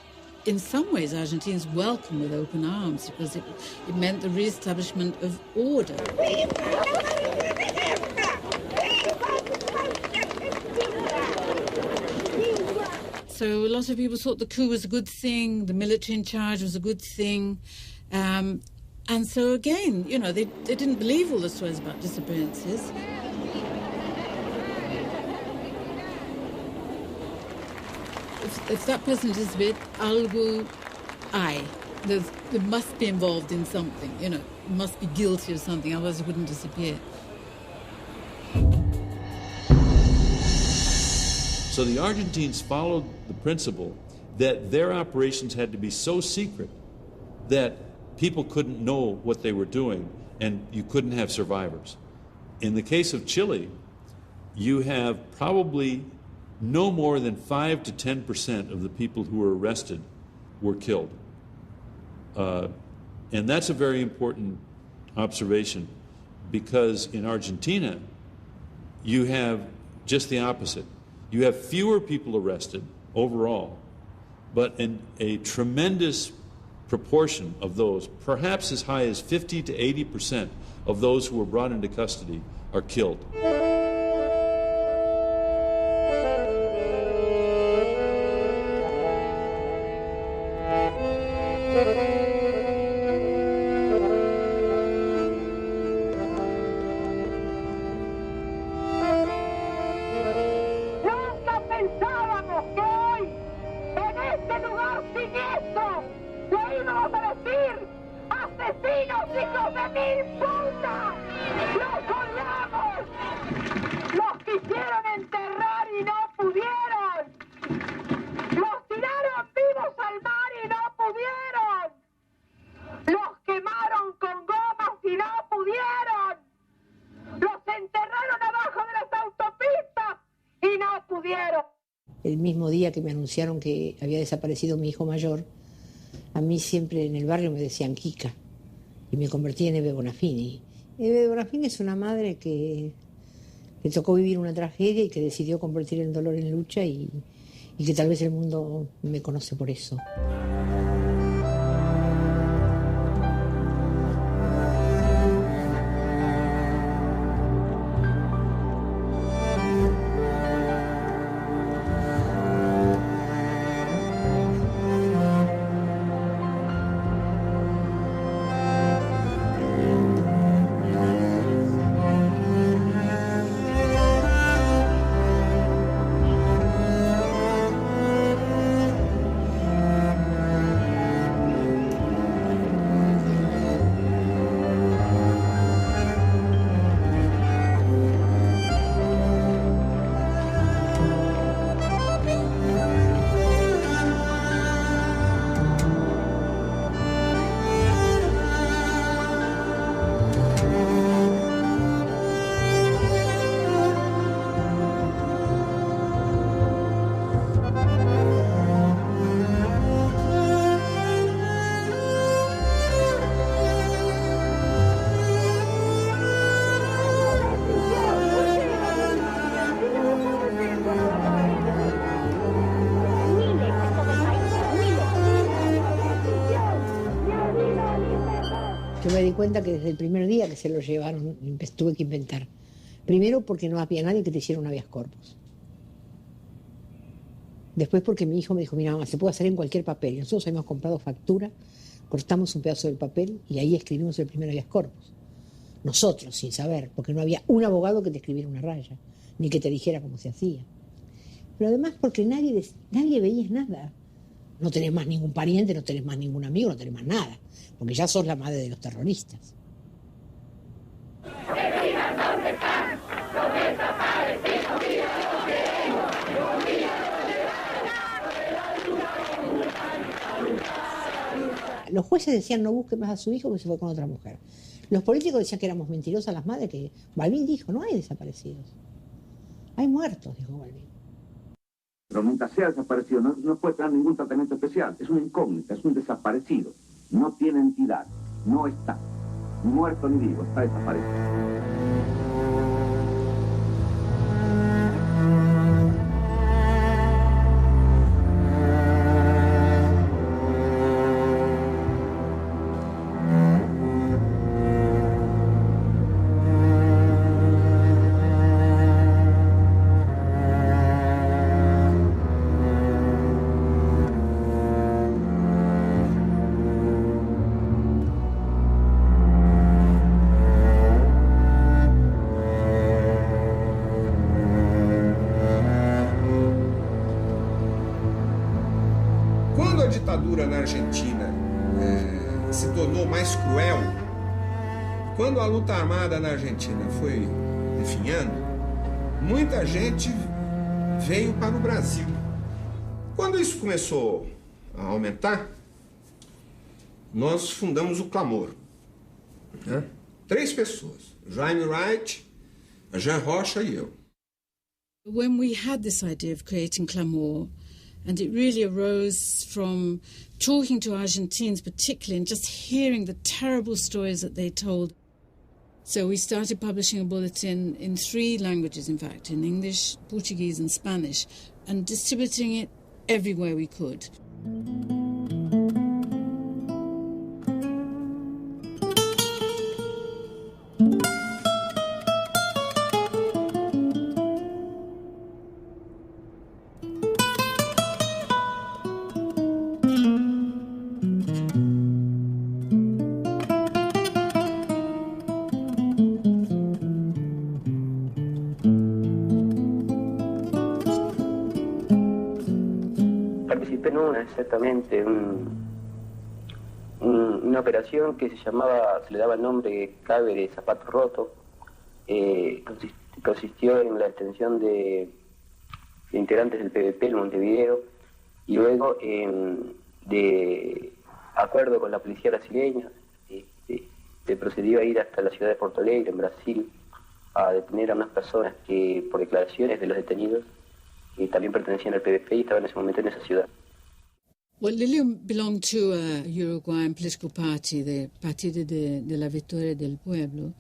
in some ways Argentinians welcomed with open arms, because it meant the re-establishment of order. So a lot of people thought the coup was a good thing, the military in charge was a good thing. And so again, they didn't believe all the stories about disappearances. If that person disappeared, algo hay. They must be involved in something, must be guilty of something, otherwise it wouldn't disappear. So the Argentines followed the principle that their operations had to be so secret that people couldn't know what they were doing, and you couldn't have survivors. In the case of Chile, you have probably no more than 5 to 10% of the people who were arrested were killed. And that's a very important observation, because in Argentina, you have just the opposite. You have fewer people arrested overall, but a tremendous proportion of those, perhaps as high as 50 to 80% of those who were brought into custody, are killed. El mismo día que me anunciaron que había desaparecido mi hijo mayor, a mí siempre en el barrio me decían Kika y me convertí en Eve Bonafini. Eve Bonafini es una madre que le tocó vivir una tragedia y que decidió convertir el dolor en lucha y que tal vez el mundo me conoce por eso. Yo me di cuenta que desde el primer día que se lo llevaron, tuve que inventar. Primero porque no había nadie que te hiciera un habeas corpus. Después porque mi hijo me dijo, mira mamá, se puede hacer en cualquier papel. Y nosotros habíamos comprado factura, cortamos un pedazo del papel y ahí escribimos el primer habeas corpus. Nosotros, sin saber, porque no había un abogado que te escribiera una raya, ni que te dijera cómo se hacía. Pero además porque nadie veía nada. No tenés más ningún pariente, no tenés más ningún amigo, no tenés más nada. Porque ya sos la madre de los terroristas. Los jueces decían no busque más a su hijo que se fue con otra mujer. Los políticos decían que éramos mentirosas las madres, que Balbín dijo, no hay desaparecidos. Hay muertos, dijo Balbín. Pero mientras sea desaparecido, no puede tener ningún tratamiento especial. Es una incógnita, es un desaparecido. No tiene entidad, no está. Ni muerto ni vivo, está desaparecido. Na Argentina se tornou mais cruel, quando a luta armada na Argentina foi definhando, muita gente veio para o Brasil. Quando isso começou a aumentar, nós fundamos o Clamor. 3 pessoas, Jaime Wright, a Jean Rocha e eu. When we had this idea of creating Clamor, and it really arose from talking to Argentines particularly and just hearing the terrible stories that they told. So we started publishing a bulletin in 3 languages, in fact, in English, Portuguese and Spanish, and distributing it everywhere we could. Participé en exactamente una operación que se le daba el nombre Cabe de Zapato Roto. Consistió en la detención de integrantes del PVP en Montevideo y luego de acuerdo con la policía brasileña se procedió a ir hasta la ciudad de Porto Alegre, en Brasil, a detener a unas personas que por declaraciones de los detenidos también pertenecían al PVP y estaban en ese momento en esa ciudad. Well, Lilium belonged to a Uruguayan political party, the Partido de la Victoria del Pueblo,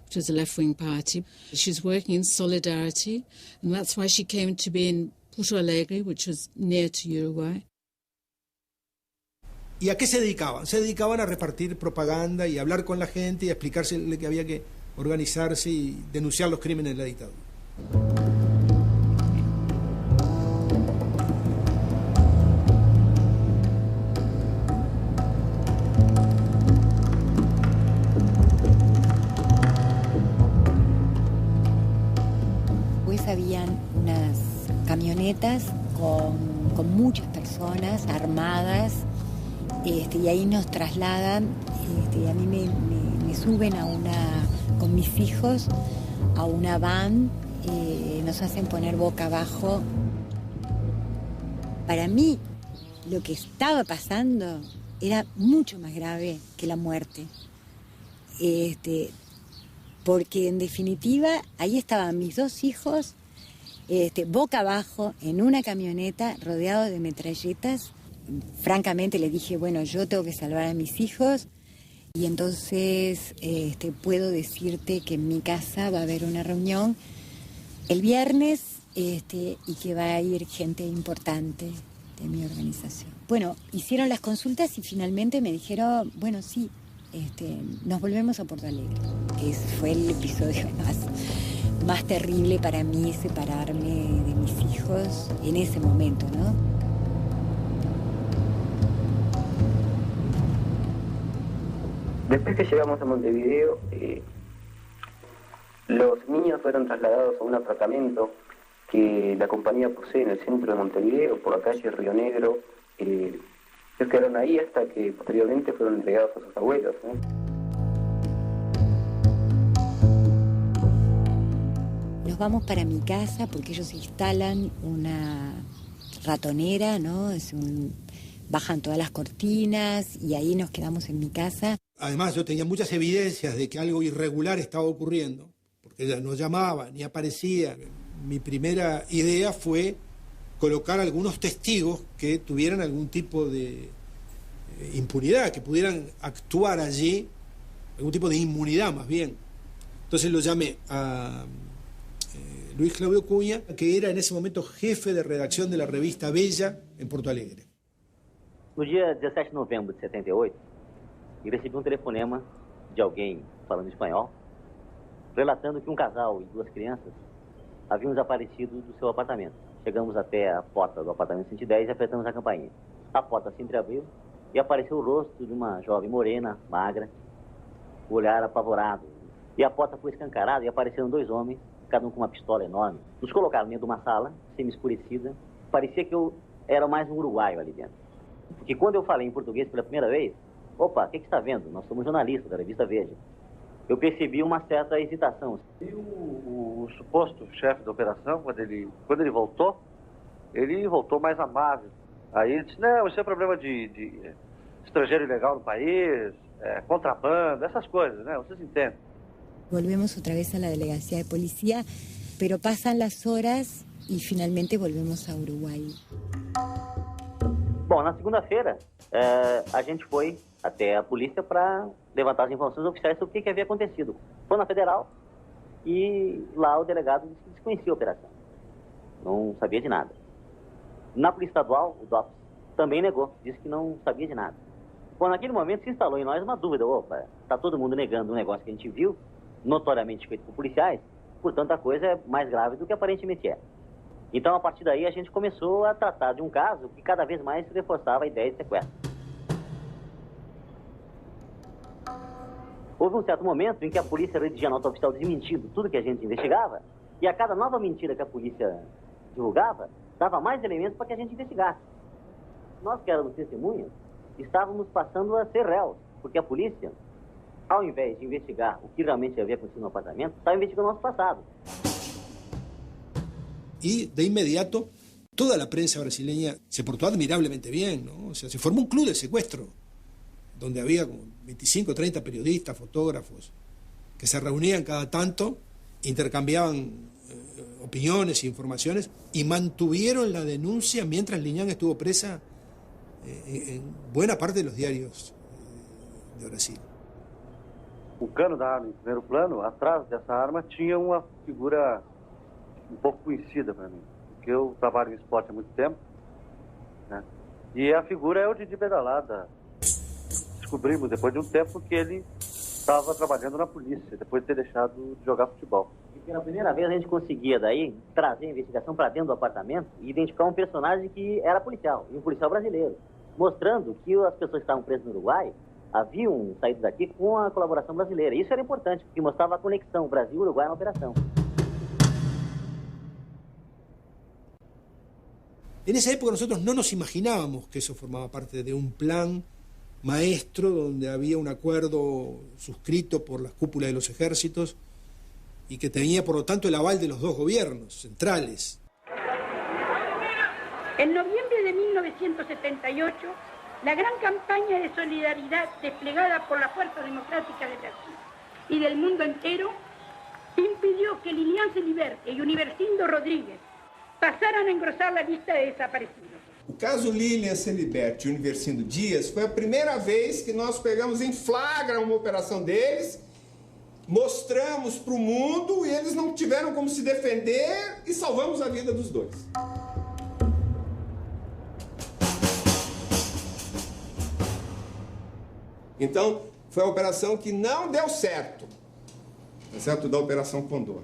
which was a left-wing party. She was working in Solidarity, and that's why she came to be in Porto Alegre, which was near to Uruguay. ¿Y a qué se dedicaban? Se dedicaban a repartir propaganda y hablar con la gente y a explicarse que había que organizarse y denunciar los crímenes de la dictadura. Habían unas camionetas con muchas personas armadas y ahí nos trasladan y a mí me suben con mis hijos a una van, nos hacen poner boca abajo. Para mí lo que estaba pasando era mucho más grave que la muerte. Porque en definitiva ahí estaban mis 2 hijos boca abajo en una camioneta rodeado de metralletas. Francamente le dije, bueno, yo tengo que salvar a mis hijos y entonces puedo decirte que en mi casa va a haber una reunión el viernes y que va a ir gente importante de mi organización. Bueno, hicieron las consultas y finalmente me dijeron, bueno, sí, nos volvemos a Porto Alegre, que fue el episodio más terrible para mí, separarme de mis hijos en ese momento, ¿no? Después que llegamos a Montevideo, los niños fueron trasladados a un apartamento que la compañía posee en el centro de Montevideo, por la calle Río Negro. Se quedaron ahí hasta que posteriormente fueron entregados a sus abuelos, ¿no? Nos vamos para mi casa porque ellos instalan una ratonera, ¿no? Bajan todas las cortinas y ahí nos quedamos en mi casa. Además, yo tenía muchas evidencias de que algo irregular estaba ocurriendo, porque ella no llamaba ni aparecía. Mi primera idea fue colocar algunos testigos que tuvieran algún tipo de impunidad, que pudieran actuar allí, algún tipo de inmunidad más bien. Entonces lo llamé a Luis Claudio Cunha, que era en ese momento jefe de redacción de la revista Bella en Porto Alegre. No dia 17 de novembro de 78, eu recebi telefonema de alguém falando espanhol, relatando que casal e 2 crianças haviam desaparecido do seu apartamento. Chegamos até a porta do apartamento 110 e apertamos a campainha. A porta se entreabriu e apareceu o rosto de uma jovem morena, magra, o olhar apavorado. E a porta foi escancarada e apareceram 2 homens, cada um com uma pistola enorme. Nos colocaram dentro de uma sala, semi-escurecida. Parecia que eu era mais um uruguaio ali dentro. Porque quando eu falei em português pela primeira vez, opa, o que está vendo? Nós somos jornalistas da revista Veja. Eu percebi uma certa hesitação. E o suposto chefe da operação, quando ele voltou mais amável. Aí ele disse, não, isso é problema de estrangeiro ilegal no país, contrabando, essas coisas, né? Vocês entendem. Volvemos otra vez a la delegacia de policía, pero pasan las horas y finalmente volvemos a Uruguay. Bom, na segunda-feira, a gente foi até a polícia para levantar as informações oficiais sobre o que havia acontecido Foi na Federal e lá o delegado disse que desconhecia a operação. Não sabia de nada. Na Polícia Estadual, o DOPS também negou, disse que não sabia de nada. Bom, naquele momento se instalou em nós uma dúvida. Opa, está todo mundo negando um negócio que a gente viu, notoriamente feito por policiais, portanto a coisa é mais grave do que aparentemente é. Então, a partir daí, a gente começou a tratar de um caso que cada vez mais reforçava a ideia de sequestro. Houve um certo momento em que a polícia redigia nota oficial desmentindo tudo que a gente investigava, e a cada nova mentira que a polícia divulgava, dava mais elementos para que a gente investigasse. Nós que éramos testemunhas, estávamos passando a ser réus, porque a polícia, ao invés de investigar o que realmente havia acontecido no apartamento, estava investigando o nosso passado. Y de inmediato toda la prensa brasileña se portó admirablemente bien, ¿no? O sea, se formó un club de secuestro, donde había como 25 o 30 periodistas, fotógrafos, que se reunían cada tanto, intercambiaban opiniones e informaciones y mantuvieron la denuncia mientras Liñán estuvo presa en buena parte de los diarios de Brasil. O cano da arma em primeiro plano, atrás dessa arma tinha uma figura um pouco conhecida para mim, porque eu trabalho em esporte há muito tempo, né? E a figura é o Didi Pedalada. Descobrimos depois de um tempo que ele estava trabalhando na polícia, depois de ter deixado de jogar futebol. E pela primeira vez a gente conseguia daí trazer a investigação para dentro do apartamento e identificar um personagem que era policial, e um policial brasileiro, mostrando que as pessoas que estavam presas no Uruguai haviam saído daqui com a colaboração brasileira. Isso era importante, porque mostrava a conexão Brasil-Uruguai na operação. En esa época nosotros no nos imaginábamos que eso formaba parte de un plan maestro donde había un acuerdo suscrito por las cúpulas de los ejércitos y que tenía por lo tanto el aval de los dos gobiernos centrales. En noviembre de 1978, la gran campaña de solidaridad desplegada por la Fuerza Democrática de Brasil y del mundo entero impidió que Lilian Celiberte y Universindo Rodríguez passaram a engrossar a lista de desaparecidos. O caso Lilian Celiberte e Universindo Dias foi a primeira vez que nós pegamos em flagra uma operação deles, mostramos para o mundo e eles não tiveram como se defender e salvamos a vida dos dois. Então, foi a operação que não deu certo, exceto da Operação Condor.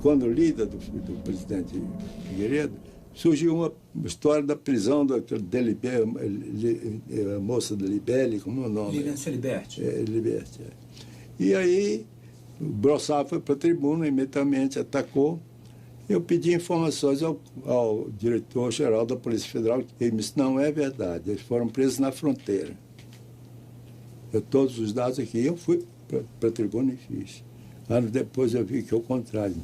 Quando líder do presidente Figueiredo, surgiu uma história da prisão da moça da Libeli, como é o nome? Lilian Celiberte. Liberte. E aí, o Brossard foi para a tribuna, imediatamente atacou. Eu pedi informações ao diretor-geral da Polícia Federal, que ele disse, não é verdade, eles foram presos na fronteira. Todos os dados aqui, eu fui para a tribuna e fiz. Anos depois eu vi que é o contrário.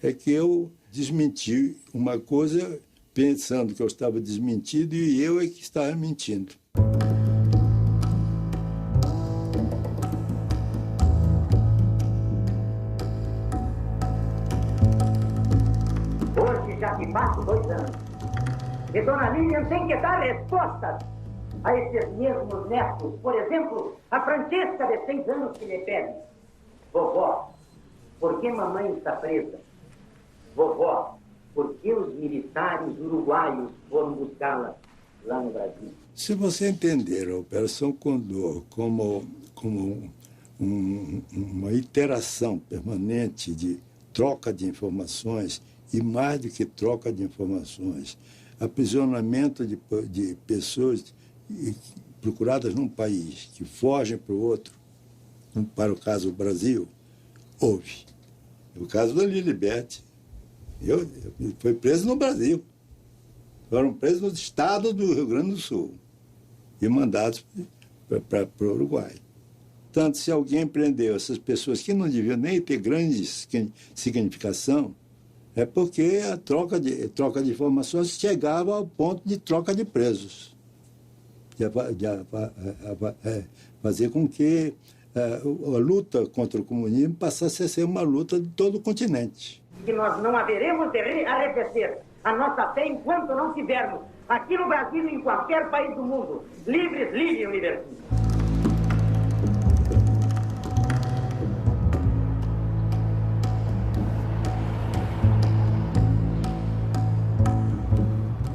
É que eu desmenti uma coisa pensando que eu estava desmentido e eu é que estava mentindo. Hoje já se passam 2 anos. E Dona Lilian tem que dar respostas a esses mesmos netos. Por exemplo, a Francesca de 6 anos que lhe pede. Vovó, por que mamãe está presa? Vovó, por que os militares uruguaios foram buscá-la lá no Brasil? Se você entender a Operação Condor como uma iteração permanente de troca de informações, e mais do que troca de informações, aprisionamento de pessoas procuradas num país que fogem para o outro, para o caso do Brasil, houve. O caso da Liliberte, foi preso no Brasil. Foram presos no estado do Rio Grande do Sul e mandados para o Uruguai. Tanto, se alguém prendeu essas pessoas que não deviam nem ter grande significação, é porque a troca de informações chegava ao ponto de troca de presos. De fazer com que a luta contra o comunismo passasse a ser uma luta de todo o continente. Que nós não haveremos de arrefecer a nossa fé enquanto não tivermos aqui no Brasil e em qualquer país do mundo. Livres, livre, universidade.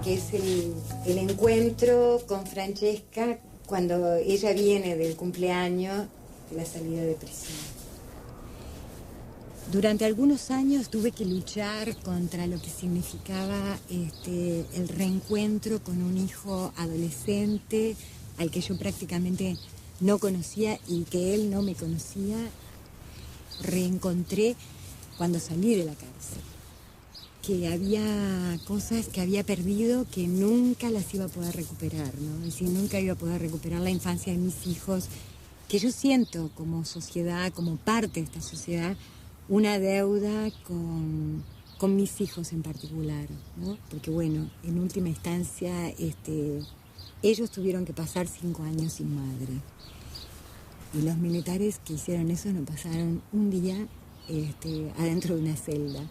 Que es el encuentro con Francesca cuando ella viene del cumpleaños de la salida de prisión. Durante algunos años tuve que luchar contra lo que significaba el reencuentro con un hijo adolescente al que yo prácticamente no conocía y que él no me conocía. Reencontré cuando salí de la cárcel, que había cosas que había perdido que nunca las iba a poder recuperar, ¿no? Es decir, nunca iba a poder recuperar la infancia de mis hijos, que yo siento como sociedad, como parte de esta sociedad, una deuda con mis hijos en particular, ¿no? Porque bueno, en última instancia, ellos tuvieron que pasar 5 años sin madre. Y los militares que hicieron eso no pasaron un día adentro de una celda.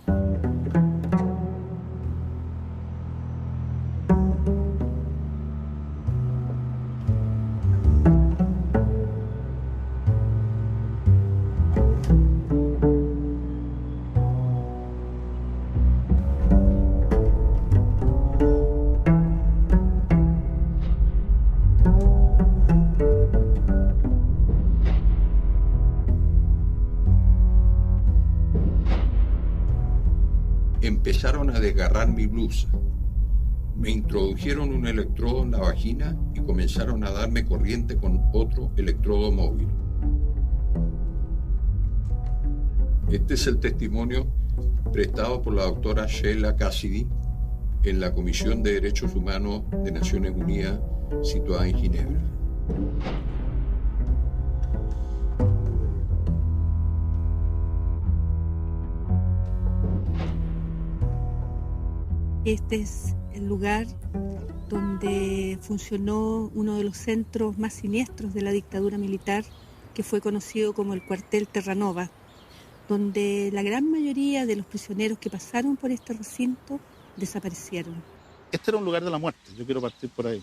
Empezaron a desgarrar mi blusa. Me introdujeron un electrodo en la vagina y comenzaron a darme corriente con otro electrodo móvil. Este es el testimonio prestado por la doctora Sheila Cassidy en la Comisión de Derechos Humanos de Naciones Unidas situada en Ginebra. Este es el lugar donde funcionó uno de los centros más siniestros de la dictadura militar, que fue conocido como el cuartel Terranova, donde la gran mayoría de los prisioneros que pasaron por este recinto desaparecieron. Este era un lugar de la muerte, yo quiero partir por ahí.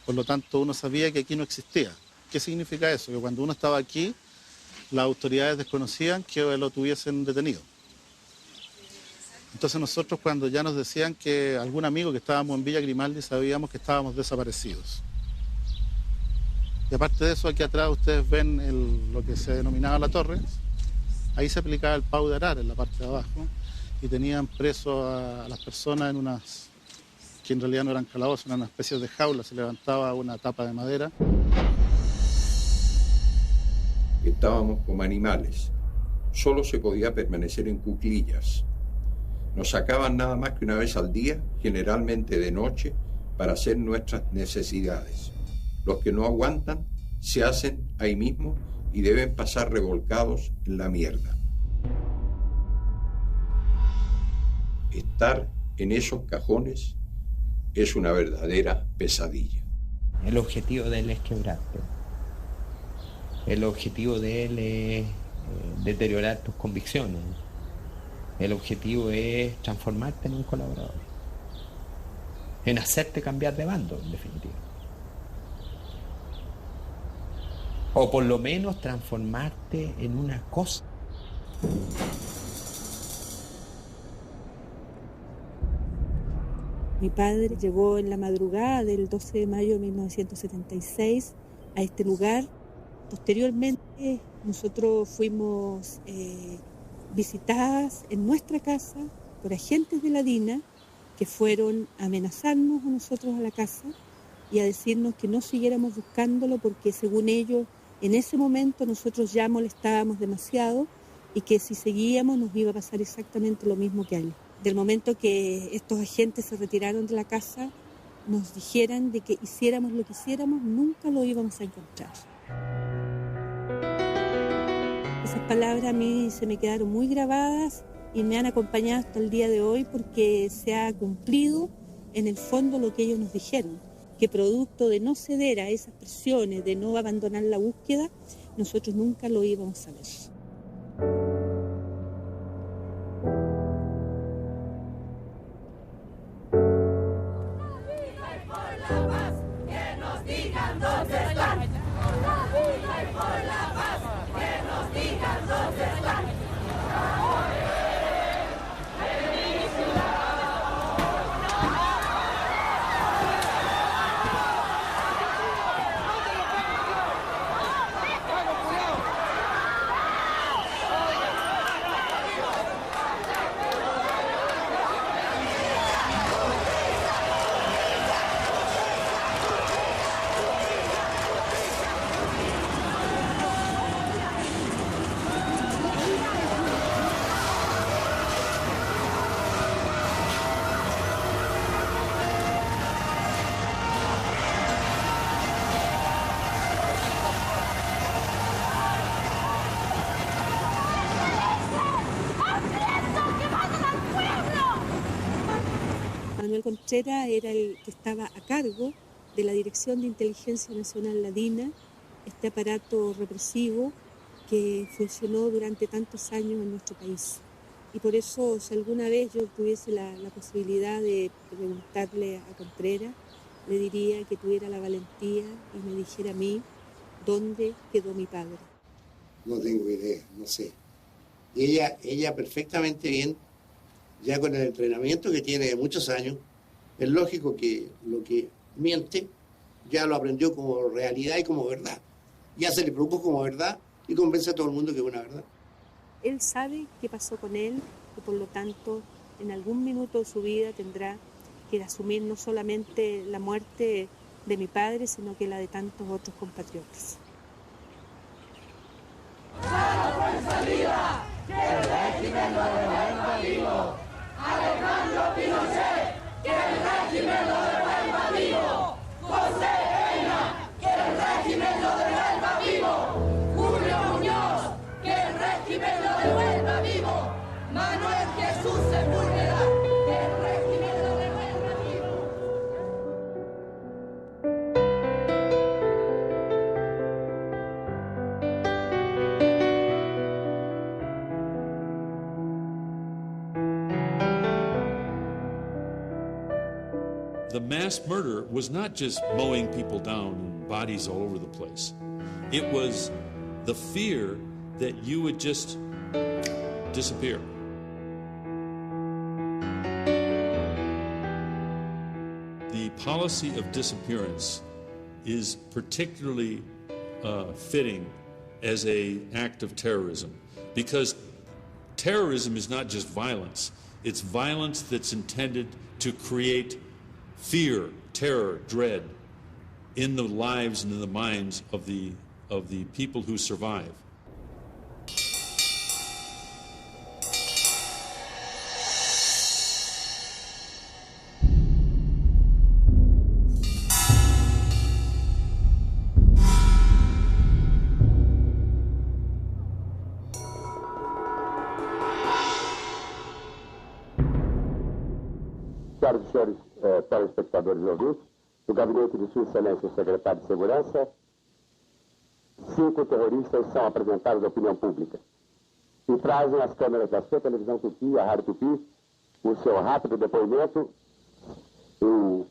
Por lo tanto, uno sabía que aquí no existía. ¿Qué significa eso? Que cuando uno estaba aquí, las autoridades desconocían que lo tuviesen detenido. Entonces nosotros, cuando ya nos decían que algún amigo que estábamos en Villa Grimaldi, sabíamos que estábamos desaparecidos. Y aparte de eso, aquí atrás ustedes ven lo que se denominaba la torre. Ahí se aplicaba el pau de arar en la parte de abajo y tenían presos a las personas en unas, que en realidad no eran calabozos, eran una especie de jaula, se levantaba una tapa de madera. Estábamos como animales. Solo se podía permanecer en cuclillas. Nos sacaban nada más que una vez al día, generalmente de noche, para hacer nuestras necesidades. Los que no aguantan se hacen ahí mismo y deben pasar revolcados en la mierda. Estar en esos cajones es una verdadera pesadilla. El objetivo de él es quebrarte. El objetivo de él es deteriorar tus convicciones. El objetivo es transformarte en un colaborador, en hacerte cambiar de bando, en definitiva. O por lo menos transformarte en una cosa. Mi padre llegó en la madrugada del 12 de mayo de 1976 a este lugar. Posteriormente nosotros fuimos visitadas en nuestra casa por agentes de la DINA que fueron a amenazarnos a nosotros a la casa y a decirnos que no siguiéramos buscándolo porque según ellos en ese momento nosotros ya molestábamos demasiado y que si seguíamos nos iba a pasar exactamente lo mismo que a él. Del momento que estos agentes se retiraron de la casa, nos dijeran de que hiciéramos lo que hiciéramos, nunca lo íbamos a encontrar. Esas palabras a mí se me quedaron muy grabadas y me han acompañado hasta el día de hoy porque se ha cumplido en el fondo lo que ellos nos dijeron, que producto de no ceder a esas presiones, de no abandonar la búsqueda, nosotros nunca lo íbamos a ver. Contreras era el que estaba a cargo de la Dirección de Inteligencia Nacional la DINA, este aparato represivo que funcionó durante tantos años en nuestro país. Y por eso, si alguna vez yo tuviese la posibilidad de preguntarle a Contreras, le diría que tuviera la valentía y me dijera a mí dónde quedó mi padre. No tengo idea, no sé. Ella perfectamente bien, ya con el entrenamiento que tiene de muchos años, es lógico que lo que miente ya lo aprendió como realidad y como verdad. Ya se le produjo como verdad y convence a todo el mundo que es una verdad. Él sabe qué pasó con él y por lo tanto en algún minuto de su vida tendrá que asumir no solamente la muerte de mi padre, sino que la de tantos otros compatriotas. ¡Viva! ¡Que el régimen lo devuelva vivo! ¡Alejandro Pinochet! ¡Que el régimen lo devuelva vivo! ¡José Peña! ¡Que el régimen lo devuelva vivo! ¡Julio Muñoz! ¡Que el régimen lo devuelva vivo! ¡Manuel Jesús Sepúlveda! ¡Que el régimen lo devuelva vivo! The mass murder was not just mowing people down and bodies all over the place. It was the fear that you would just disappear. The policy of disappearance is particularly fitting as an act of terrorism, because terrorism is not just violence. It's violence that's intended to create fear, terror, dread in the lives and in the minds of the people who survive. Senhoras e senhores telespectadores e ouvintes, do gabinete de Sua Excelência, o secretário de Segurança, 5 terroristas são apresentados à opinião pública e trazem as câmeras da sua televisão Tupi e a Rádio Tupi o seu rápido depoimento. Eu,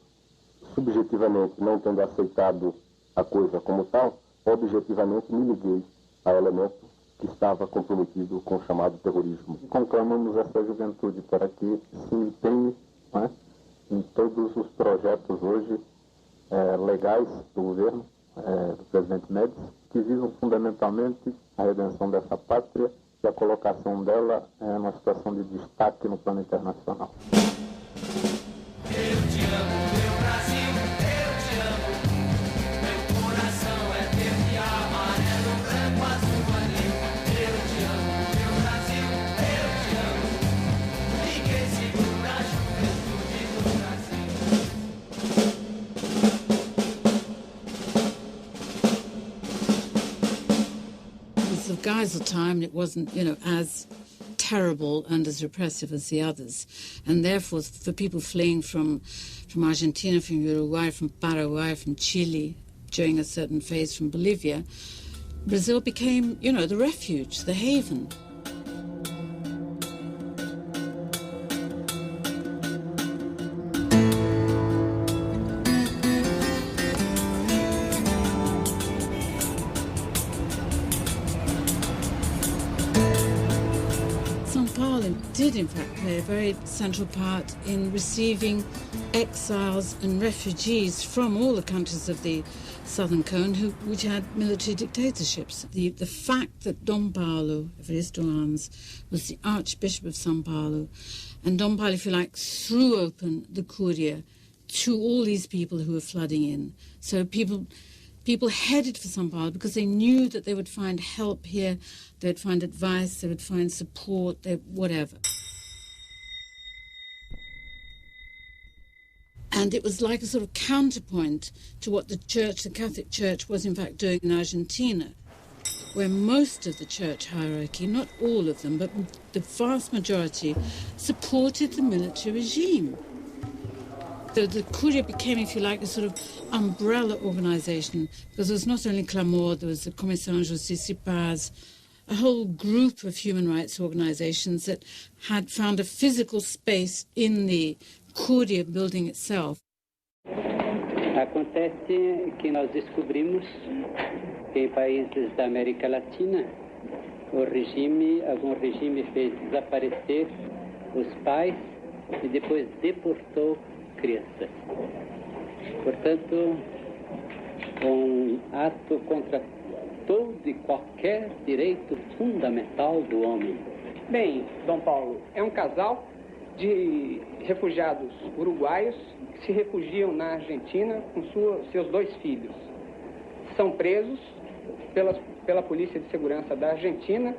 subjetivamente, não tendo aceitado a coisa como tal, objetivamente me liguei a elemento que estava comprometido com o chamado terrorismo. Conclamamos essa juventude para que se empenhe, né, em todos os projetos hoje legais do governo, do presidente Médici, que visam fundamentalmente a redenção dessa pátria e a colocação dela numa situação de destaque no plano internacional. Eu te amo, meu Brasil, eu te amo. Meu coração é verde, amarelo, branco, azul, anil. Eu te amo, meu Brasil, eu te amo. Ninguém segura a juventude do Brasil. It was the Geisel time, and it wasn't, as terrible and as repressive as the others. And therefore, for people fleeing from Argentina, from Uruguay, from Paraguay, from Chile, during a certain phase from Bolivia, Brazil became, the refuge, the haven. Did in fact play a very central part in receiving exiles and refugees from all the countries of the Southern Cone which had military dictatorships. The fact that Dom Paulo Evaristo Arns was the Archbishop of São Paulo, and Dom Paulo, if you like, threw open the Curia to all these people who were flooding in. So people headed for São Paulo because they knew that they would find help here, they would find advice, they would find support, whatever. And it was like a sort of counterpoint to what the Catholic Church was in fact doing in Argentina, where most of the church hierarchy, not all of them, but the vast majority, supported the military regime. The Curia became, if you like, a sort of umbrella organization, because there was not only Clamor, there was the Commission Justice et Paz, a whole group of human rights organizations that had found a physical space in the Curia building itself. Acontece que nós descobrimos que em países da América Latina algum regime fez desaparecer os pais e depois deportou crianças. Portanto, ato contra todo e qualquer direito fundamental do homem. Bem, Dom Paulo, é um casal de refugiados uruguaios que se refugiam na Argentina com seus 2 filhos. São presos pela Polícia de Segurança da Argentina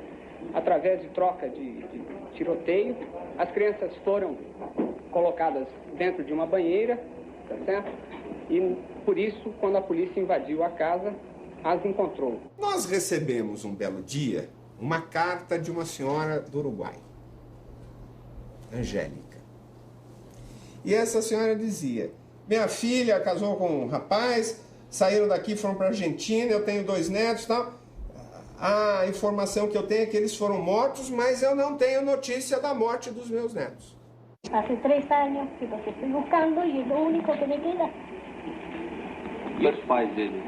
através de troca de tiroteio. As crianças foram colocadas dentro de uma banheira, tá certo? E por isso, quando a polícia invadiu a casa, as encontrou. Nós recebemos um belo dia uma carta de uma senhora do Uruguai, Angélica. E essa senhora dizia: minha filha casou com um rapaz, saíram daqui, foram para a Argentina, eu tenho 2 netos e tal. A informação que eu tenho é que eles foram mortos, mas eu não tenho notícia da morte dos meus netos. Hace 3 años que los estoy buscando y es lo único que me queda. E os pais dele?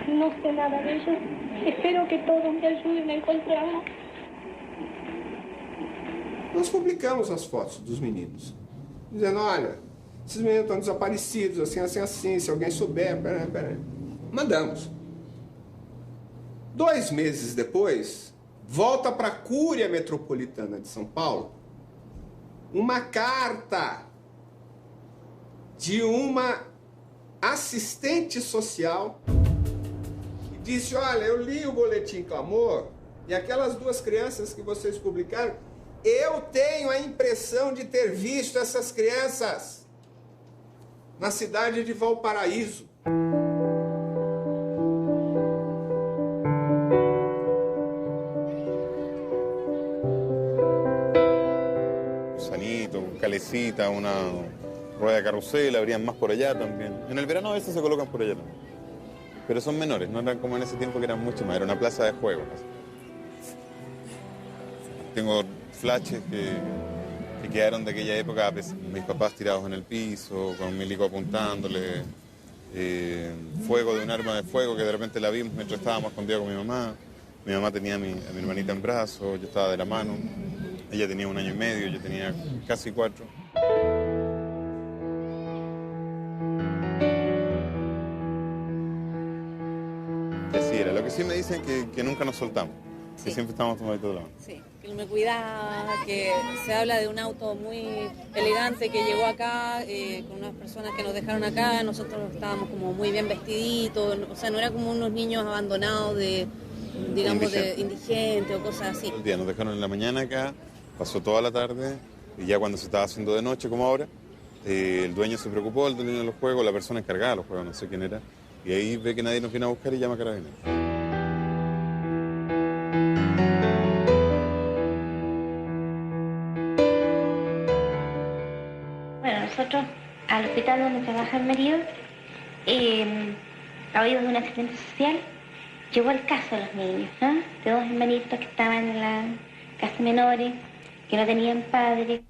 No sé nada de ellos. Espero que todos me ayuden a encontrarlos. Nós publicamos as fotos dos meninos, dizendo: olha, esses meninos estão desaparecidos, assim, se alguém souber, peraí. Mandamos. 2 meses depois, volta para a Cúria Metropolitana de São Paulo uma carta de uma assistente social que disse: olha, eu li o Boletim Clamor e aquelas 2 crianças que vocês publicaram, eu tenho a impressão de ter visto essas crianças na cidade de Valparaíso. Calecita, una rueda de carrusel, habrían más por allá también. En el verano a veces se colocan por allá también. Pero son menores, no eran como en ese tiempo que eran mucho más, era una plaza de juegos. Tengo flashes que quedaron de aquella época, mis papás tirados en el piso, con un milico apuntándole, fuego de un arma de fuego que de repente la vimos mientras estábamos escondidos con mi mamá. Mi mamá tenía a mi hermanita en brazos, yo estaba de la mano. Ella tenía 1 año y medio, yo tenía casi 4. Y así era. Lo que sí me dicen que nunca nos soltamos, que siempre estamos tomaditos de la mano. Sí, que él me cuidaba, que se habla de un auto muy elegante que llegó acá, con unas personas que nos dejaron acá, nosotros estábamos como muy bien vestiditos, o sea, no era como unos niños abandonados de indigente o cosas así. Todo el día nos dejaron en la mañana acá. Pasó toda la tarde y ya cuando se estaba haciendo de noche, como ahora, el dueño se preocupó, el dueño de los juegos, la persona encargada de los juegos, no sé quién era, y ahí ve que nadie nos viene a buscar y llama a Carabineros. Bueno, nosotros al hospital donde trabaja el marido, a oídos de un asistente social, llegó el caso de los niños, ¿no? De 2 hermanitos que estaban en la casa menores, que no tenían padre.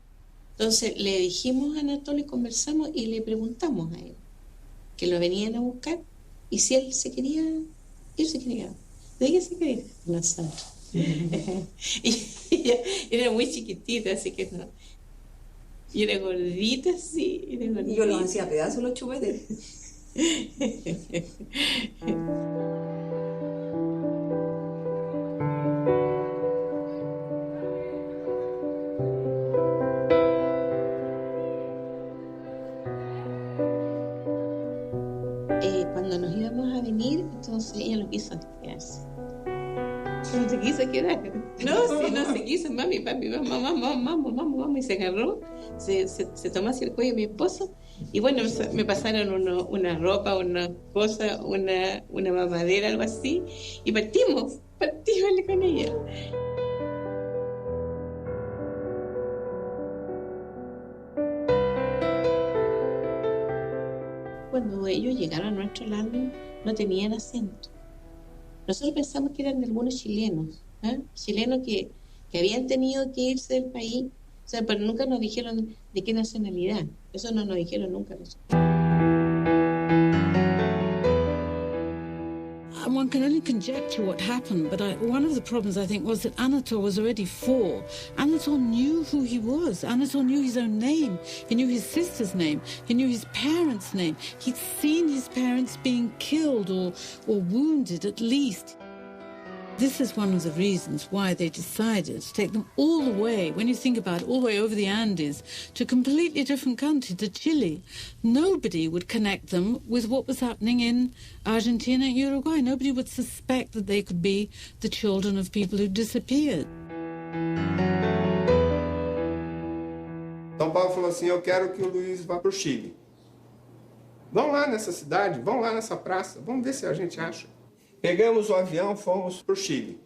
Entonces le dijimos a Anatolio, conversamos y le preguntamos a él que lo venían a buscar y si él se quería ir, se quería. ¿De qué se quería? Nosotros. Y ella era muy chiquitita, así que no. Y era gordita, sí. Era gordita. Y yo los hacía pedazos los chupetes. Cuando nos íbamos a venir, entonces ella no quiso quedarse. No se quiso quedar. No, sí, no se quiso. Mami, papi, vamos. Y se agarró, se tomó hacia el cuello mi esposo. Y bueno, me pasaron una ropa, una cosa, una mamadera, algo así. Y partimos con ella. cuando ellos llegaron a nuestro lado no tenían acento. Nosotros pensamos que eran algunos chilenos, chilenos que habían tenido que irse del país, o sea, pero nunca nos dijeron de qué nacionalidad. Eso no nos dijeron nunca nosotros. One can only conjecture what happened, but one of the problems, I think, was that Anatol was already 4. Anatol knew who he was. Anatol knew his own name. He knew his sister's name. He knew his parents' name. He'd seen his parents being killed or wounded, at least. This is one of the reasons why they decided to take them all the way, when you think about it, all the way over the Andes, to a completely different country, to Chile. Nobody would connect them with what was happening in Argentina and Uruguay. Nobody would suspect that they could be the children of people who disappeared. São Paulo falou assim, eu quero que o Luiz vá para o Chile. Vão lá nessa cidade, vão lá nessa praça, vamos ver se a gente acha. Pegamos o avião, fomos para o Chile.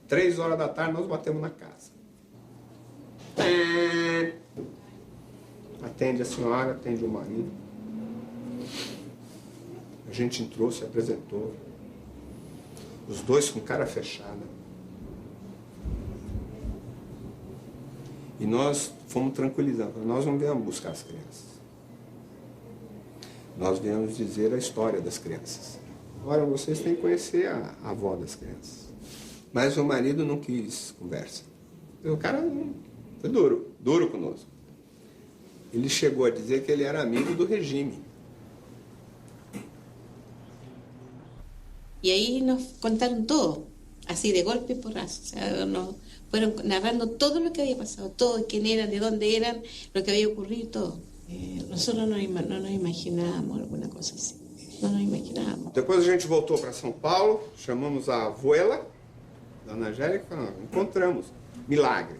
3 horas da tarde, nós batemos na casa. Atende a senhora, atende o marido. A gente entrou, se apresentou. Os dois com cara fechada. E nós fomos tranquilizando. Nós não viemos buscar as crianças. Nós viemos dizer a história das crianças. Agora, vocês têm que conhecer a avó das crianças. Mas o marido não quis conversa. O cara foi duro conosco. Ele chegou a dizer que ele era amigo do regime. Y ahí nos contaron todo, así de golpe y porrazo. O sea, nos fueron narrando todo lo que había pasado, todo, quién eran, de dónde eran, lo que había ocurrido, todo. Nosotros no nos imaginábamos alguna cosa así. No nos imaginábamos. Depois a gente voltou para São Paulo, chamamos a abuela, Dona Angélica, e falamos, encontramos. Milagre.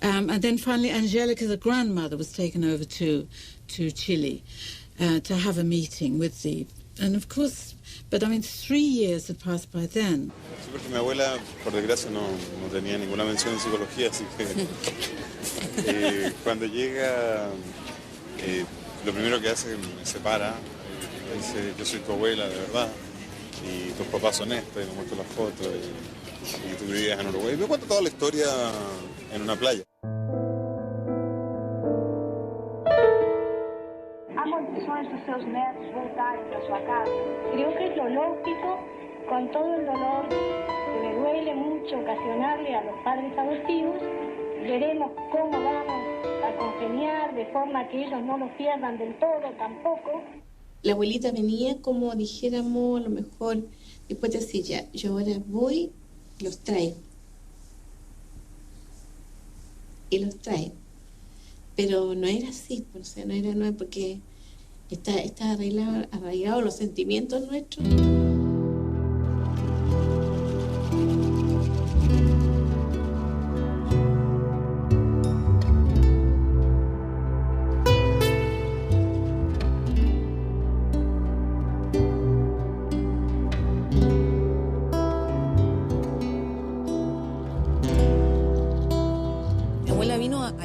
And then finally, Angelica, the grandmother, was taken over to Chile to have a meeting with the... And of course, but I mean, 3 years had passed by then. Sí, porque mi abuela, por desgracia, no tenía ninguna mención en psicología, así que cuando llega, lo primero que hace es que me separa. Dice, yo soy tu abuela de verdad y tus papás son estos, y me muestro las fotos y tú vivías en Uruguay. Y me cuenta toda la historia en una playa. Há condições dos seus netos voltarem para sua casa? Creo que es lo lógico, con todo el dolor que me duele mucho ocasionarle a los padres adoptivos. Veremos cómo vamos a congeniar de forma que ellos no lo pierdan del todo tampoco. La abuelita venía como dijéramos, a lo mejor, después de decir, ya, yo ahora voy, los traigo. Y los traigo. Pero no era así, o sea, no era porque está arraigado los sentimientos nuestros.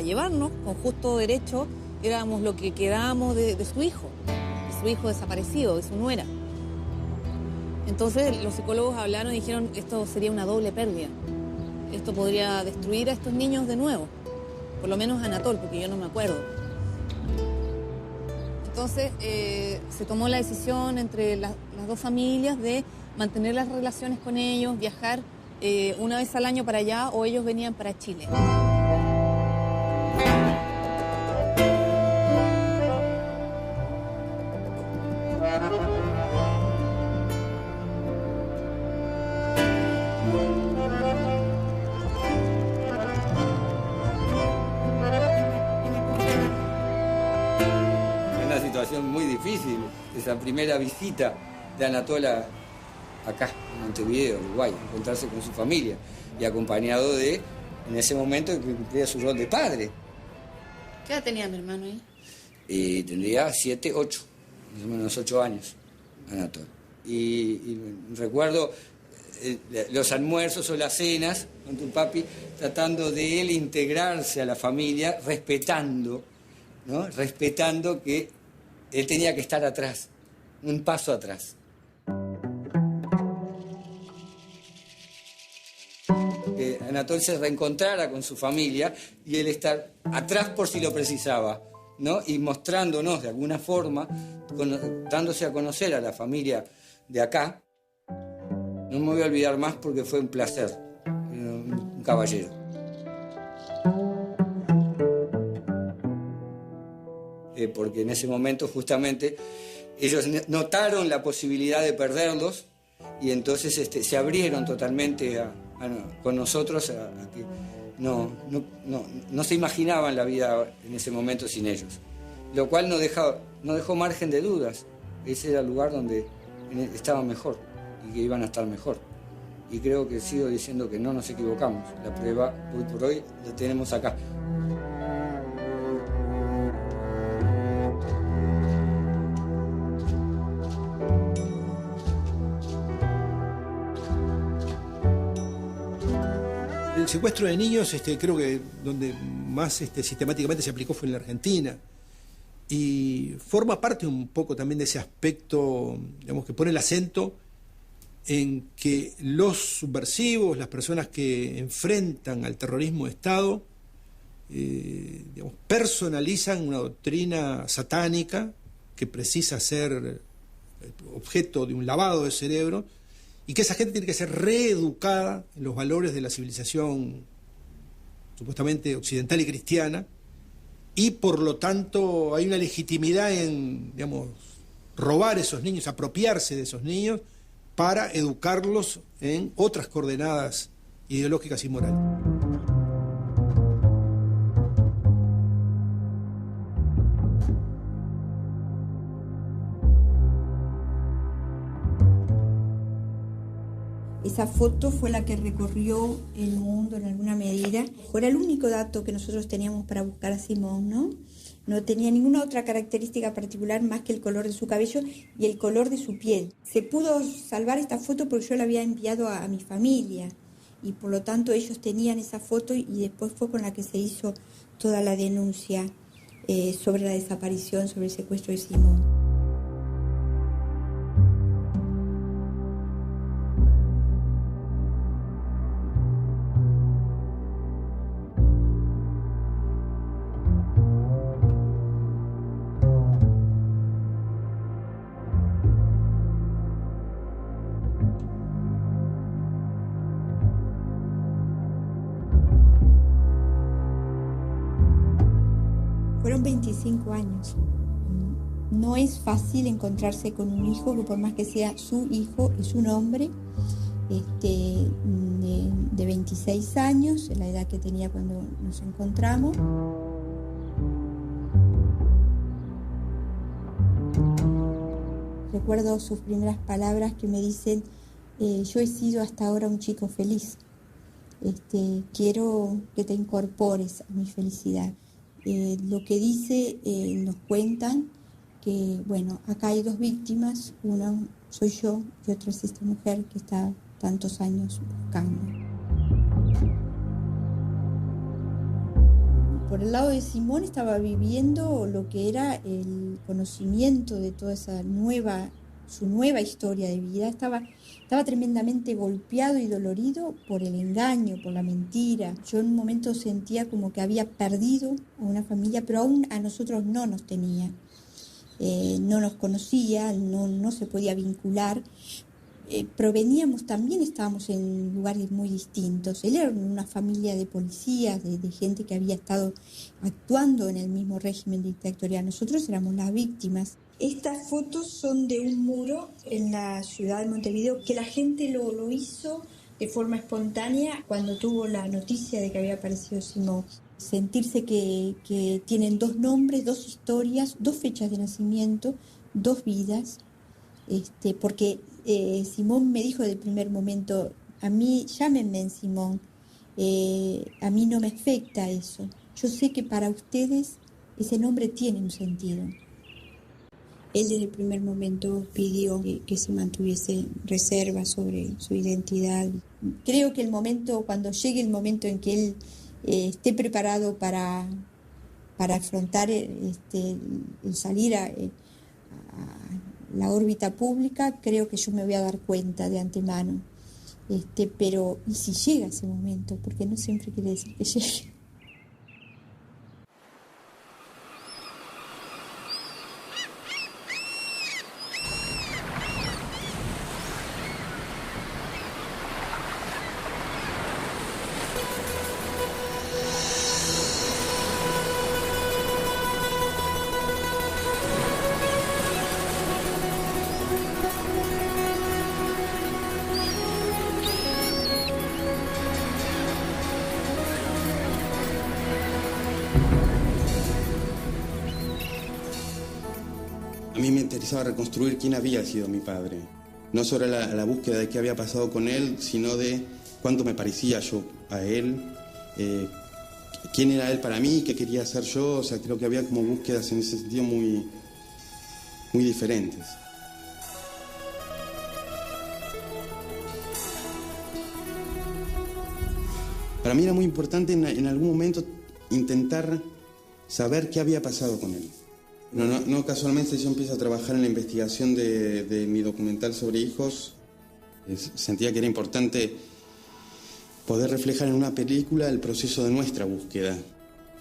Llevarnos con justo derecho, éramos lo que quedábamos de su hijo desaparecido, de su nuera. Entonces los psicólogos hablaron y dijeron, esto sería una doble pérdida. Esto podría destruir a estos niños de nuevo, por lo menos a Anatol, porque yo no me acuerdo. Entonces se tomó la decisión entre las dos familias de mantener las relaciones con ellos, viajar una vez al año para allá o ellos venían para Chile. Muy difícil esa primera visita de Anatola acá, en Montevideo, Uruguay, encontrarse con su familia y acompañado de, en ese momento, que cumplía su rol de padre. ¿Qué edad tenía mi hermano ahí? Tendría 7, 8, más o menos 8 años, Anatola. Y recuerdo los almuerzos o las cenas con tu papi, tratando de él integrarse a la familia, respetando, ¿no? Respetando que él tenía que estar atrás, un paso atrás. Que Anatol se reencontrara con su familia y él estar atrás por si lo precisaba, ¿no? Y mostrándonos de alguna forma, dándose a conocer a la familia de acá. No me voy a olvidar más porque fue un placer, un caballero. Porque en ese momento justamente ellos notaron la posibilidad de perderlos y entonces se abrieron totalmente con nosotros a que no se imaginaban la vida en ese momento sin ellos. Lo cual no dejó margen de dudas. Ese era el lugar donde estaban mejor y que iban a estar mejor. Y creo que sigo diciendo que no nos equivocamos. La prueba, hoy por hoy, la tenemos acá. El secuestro de niños, creo que donde más sistemáticamente se aplicó fue en la Argentina. Y forma parte un poco también de ese aspecto, digamos, que pone el acento en que los subversivos, las personas que enfrentan al terrorismo de Estado, digamos, personalizan una doctrina satánica que precisa ser objeto de un lavado de cerebro y que esa gente tiene que ser reeducada en los valores de la civilización supuestamente occidental y cristiana, y por lo tanto hay una legitimidad en, digamos, robar esos niños, apropiarse de esos niños para educarlos en otras coordenadas ideológicas y morales. Esa foto fue la que recorrió el mundo en alguna medida. Era el único dato que nosotros teníamos para buscar a Simón, ¿no? No tenía ninguna otra característica particular más que el color de su cabello y el color de su piel. Se pudo salvar esta foto porque yo la había enviado a mi familia y por lo tanto ellos tenían esa foto y después fue con la que se hizo toda la denuncia sobre la desaparición, sobre el secuestro de Simón. Fueron 25 años. No es fácil encontrarse con un hijo que por más que sea su hijo es un hombre de 26 años, la edad que tenía cuando nos encontramos. Recuerdo sus primeras palabras que me dicen, yo he sido hasta ahora un chico feliz. Quiero que te incorpores a mi felicidad. Lo que dice, nos cuentan que, bueno, acá hay dos víctimas, una soy yo y otra es esta mujer que está tantos años buscando. Por el lado de Simón estaba viviendo lo que era el conocimiento de toda esa su nueva historia de vida. Estaba tremendamente golpeado y dolorido por el engaño, por la mentira. Yo en un momento sentía como que había perdido a una familia, pero aún a nosotros no nos tenía. No nos conocía, no se podía vincular. Proveníamos también, estábamos en lugares muy distintos. Él era una familia de policías, de gente que había estado actuando en el mismo régimen dictatorial. Nosotros éramos las víctimas. Estas fotos son de un muro en la ciudad de Montevideo que la gente lo hizo de forma espontánea cuando tuvo la noticia de que había aparecido Simón. Sentirse que tienen dos nombres, dos historias, dos fechas de nacimiento, dos vidas, porque Simón me dijo desde el primer momento, a mí llámenme Simón, a mí no me afecta eso. Yo sé que para ustedes ese nombre tiene un sentido. Él desde el primer momento pidió que se mantuviese reserva sobre su identidad. Creo que cuando llegue el momento en que él esté preparado para afrontar el salir la órbita pública, creo que yo me voy a dar cuenta de antemano. Pero, ¿y si llega ese momento? Porque no siempre quiere decir que llegue. A mí me interesaba reconstruir quién había sido mi padre. No solo la búsqueda de qué había pasado con él, sino de cuánto me parecía yo a él, quién era él para mí, qué quería hacer yo. O sea, creo que había como búsquedas en ese sentido muy diferentes. Para mí era muy importante en algún momento intentar saber qué había pasado con él. No casualmente yo empiezo a trabajar en la investigación de mi documental sobre hijos. Sentía que era importante poder reflejar en una película el proceso de nuestra búsqueda.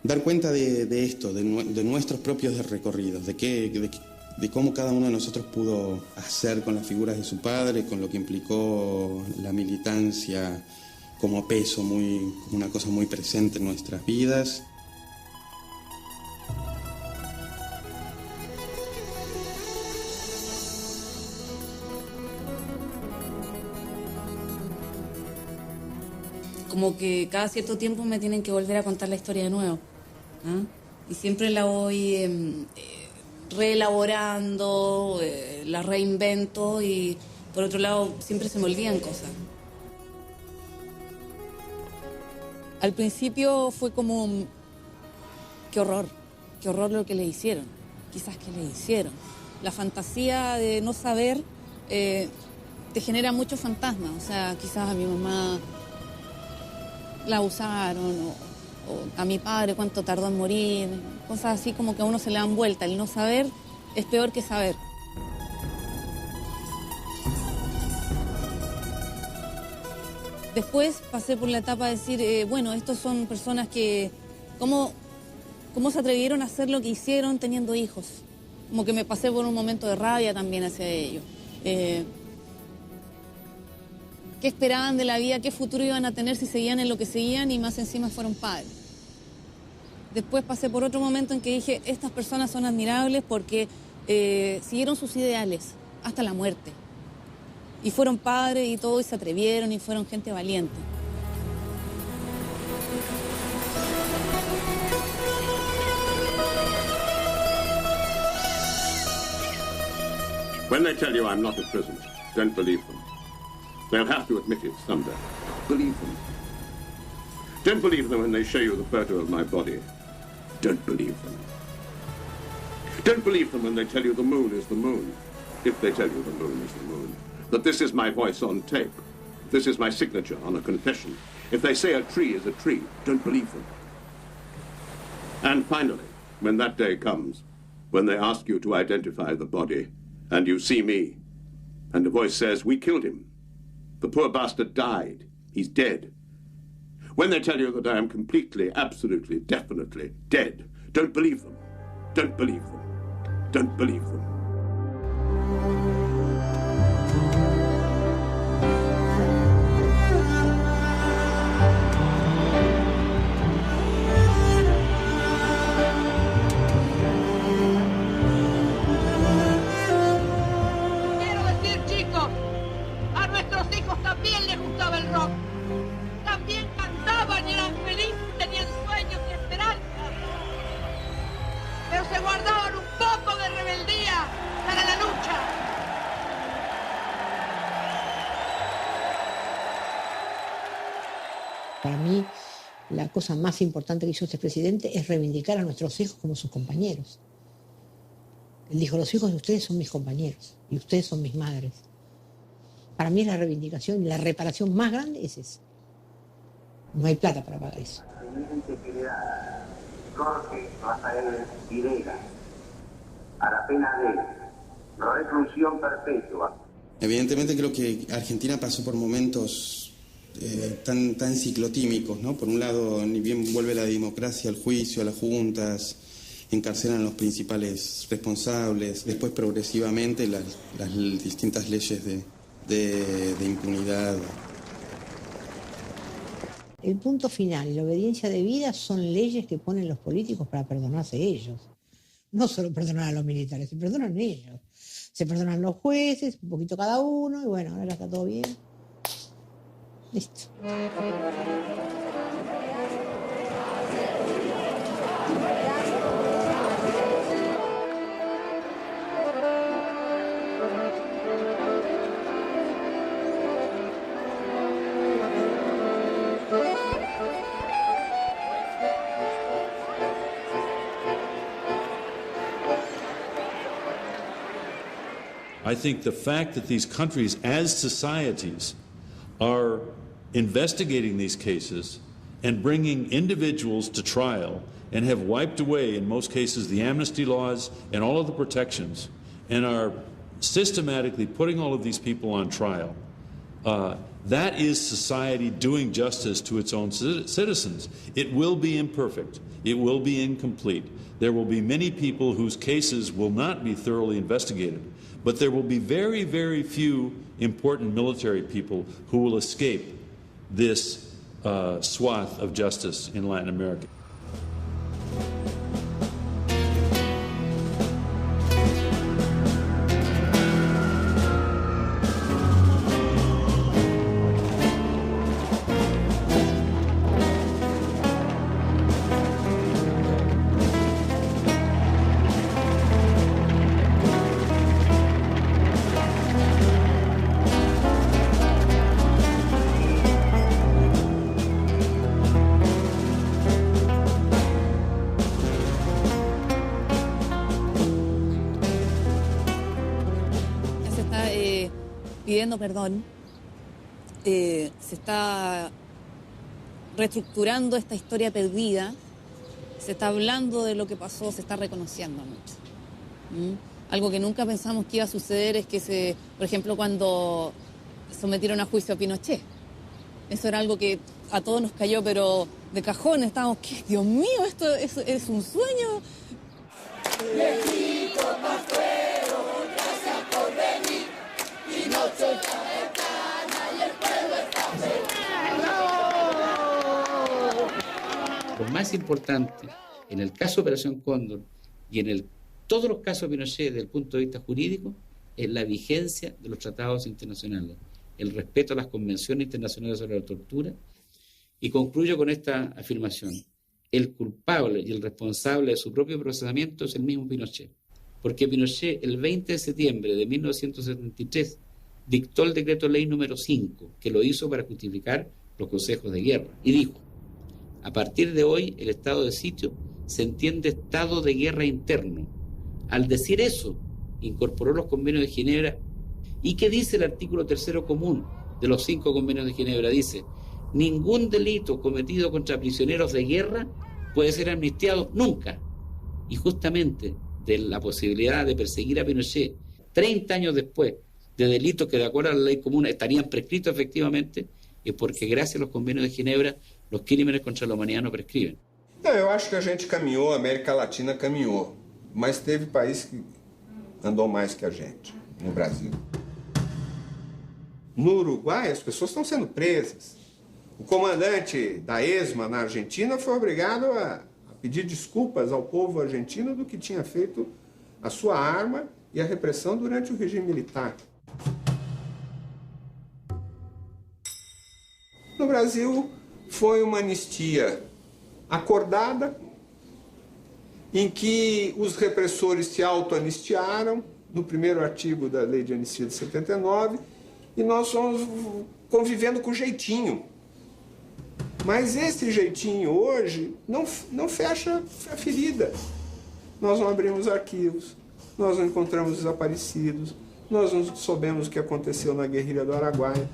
Dar cuenta de esto, de nuestros propios recorridos, de cómo cada uno de nosotros pudo hacer con las figuras de su padre, con lo que implicó la militancia como peso, como una cosa muy presente en nuestras vidas. Como que cada cierto tiempo me tienen que volver a contar la historia de nuevo, ¿ah? Y siempre la voy reelaborando, la reinvento y por otro lado siempre se me olvidan cosas. Al principio fue como, qué horror lo que le hicieron, quizás que le hicieron. La fantasía de no saber te genera muchos fantasmas, o sea, quizás a mi mamá la abusaron, o a mi padre cuánto tardó en morir, cosas así como que a uno se le dan vuelta. El no saber es peor que saber. Después pasé por la etapa de decir, bueno, estos son personas que, ¿cómo se atrevieron a hacer lo que hicieron teniendo hijos? Como que me pasé por un momento de rabia también hacia ellos. ¿Qué esperaban de la vida? ¿Qué futuro iban a tener si seguían en lo que seguían y más encima fueron padres? Después pasé por otro momento en que dije, estas personas son admirables porque siguieron sus ideales hasta la muerte. Y fueron padres y todo, y se atrevieron y fueron gente valiente. When they tell you I'm not a prisoner, don't believe them. They'll have to admit it someday. Believe them. Don't believe them when they show you the photo of my body. Don't believe them. Don't believe them when they tell you the moon is the moon. If they tell you the moon is the moon. That this is my voice on tape. This is my signature on a confession. If they say a tree is a tree, don't believe them. And finally, when that day comes, when they ask you to identify the body, and you see me, and the voice says, we killed him. The poor bastard died. He's dead. When they tell you that I am completely, absolutely, definitely dead, don't believe them. Don't believe them. Don't believe them. Quiero decir, chicos, a nuestros hijos también les gustaba el rock. También cantaban y eran felices, tenían sueños y esperanzas. Pero se guardaban un poco de rebeldía para la lucha. Para mí, la cosa más importante que hizo este presidente es reivindicar a nuestros hijos como sus compañeros. Él dijo, los hijos de ustedes son mis compañeros y ustedes son mis madres. Para mí la reivindicación y la reparación más grande es esa. No hay plata para pagar eso. Teniente General Jorge Rafael Videla, a la pena de reclusión perpetua. Evidentemente creo que Argentina pasó por momentos tan ciclotímicos, ¿no? Por un lado, ni bien vuelve la democracia al juicio, a las juntas, encarcelan a los principales responsables, después progresivamente las distintas leyes de impunidad. El punto final y la obediencia debida son leyes que ponen los políticos para perdonarse ellos. No solo perdonar a los militares, se perdonan ellos. Se perdonan los jueces, un poquito cada uno, y bueno, ahora ya está todo bien. Listo. I think the fact that these countries, as societies, are investigating these cases and bringing individuals to trial and have wiped away, in most cases, the amnesty laws and all of the protections, and are systematically putting all of these people on trial, that is society doing justice to its own citizens. It will be imperfect. It will be incomplete. There will be many people whose cases will not be thoroughly investigated, but there will be very, very few important military people who will escape this swath of justice in Latin America. Pidiendo perdón, se está reestructurando esta historia perdida, se está hablando de lo que pasó, se está reconociendo mucho. Algo que nunca pensamos que iba a suceder es que, por ejemplo, cuando sometieron a juicio a Pinochet, eso era algo que a todos nos cayó, pero de cajón estábamos, ¿qué? Dios mío, esto es un sueño. México más fuero, gracias por venir. Pinochet está cercana y el pueblo está feliz. Lo más importante, en el caso de Operación Cóndor y en todos los casos de Pinochet desde el punto de vista jurídico, es la vigencia de los tratados internacionales, el respeto a las convenciones internacionales sobre la tortura. Y concluyo con esta afirmación: el culpable y el responsable de su propio procesamiento es el mismo Pinochet, porque Pinochet el 20 de septiembre de 1973 dictó el decreto ley número 5, que lo hizo para justificar los consejos de guerra, y dijo: a partir de hoy el estado de sitio se entiende estado de guerra interno. Al decir eso, incorporó los convenios de Ginebra. ¿Y qué dice el artículo 3º común de los 5 convenios de Ginebra? Dice: ningún delito cometido contra prisioneros de guerra puede ser amnistiado nunca. Y justamente de la posibilidad de perseguir a Pinochet 30 años después de delitos que de acuerdo a la ley común estarían prescritos efectivamente, es porque gracias a los convenios de Ginebra los crímenes contra la humanidad no prescriben. Não, eu acho que a gente caminhou, a América Latina caminhou, mas teve país que andou mais que a gente, no Brasil. No Uruguai, as pessoas estão sendo presas. O comandante da ESMA na Argentina foi obrigado a pedir desculpas ao povo argentino do que tinha feito a sua arma e a repressão durante o regime militar. No Brasil, foi uma anistia acordada, em que os repressores se auto-anistiaram, no primeiro artigo da Lei de Anistia de 79, e nós fomos convivendo com jeitinho. Mas esse jeitinho hoje não fecha a ferida. Nós não abrimos arquivos, nós não encontramos desaparecidos, nós não soubemos o que aconteceu na guerrilha do Araguaia.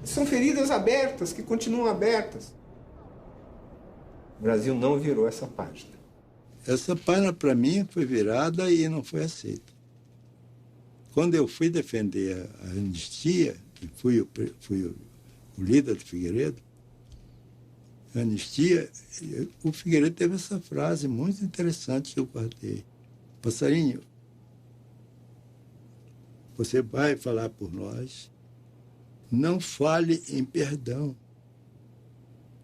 São feridas abertas, que continuam abertas. O Brasil não virou essa página. Essa página, para mim, foi virada e não foi aceita. Quando eu fui defender a anistia, e fui o líder do Figueiredo, a anistia, o Figueiredo teve essa frase muito interessante que eu guardei. Passarinho, você vai falar por nós, não fale em perdão.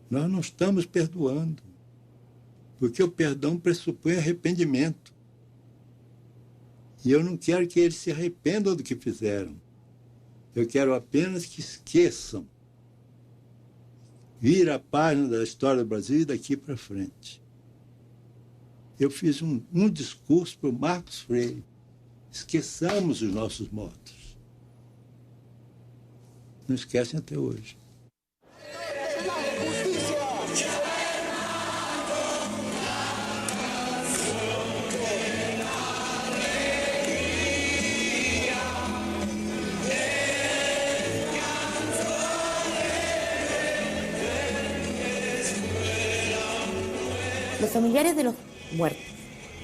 Nós não estamos perdoando, porque o perdão pressupõe arrependimento. E eu não quero que eles se arrependam do que fizeram. Eu quero apenas que esqueçam. Vira a página da história do Brasil e daqui para frente. Eu fiz um discurso para o Marcos Freire. Esqueçamos os nossos mortos. Não esquecem até hoje. Los familiares de los muertos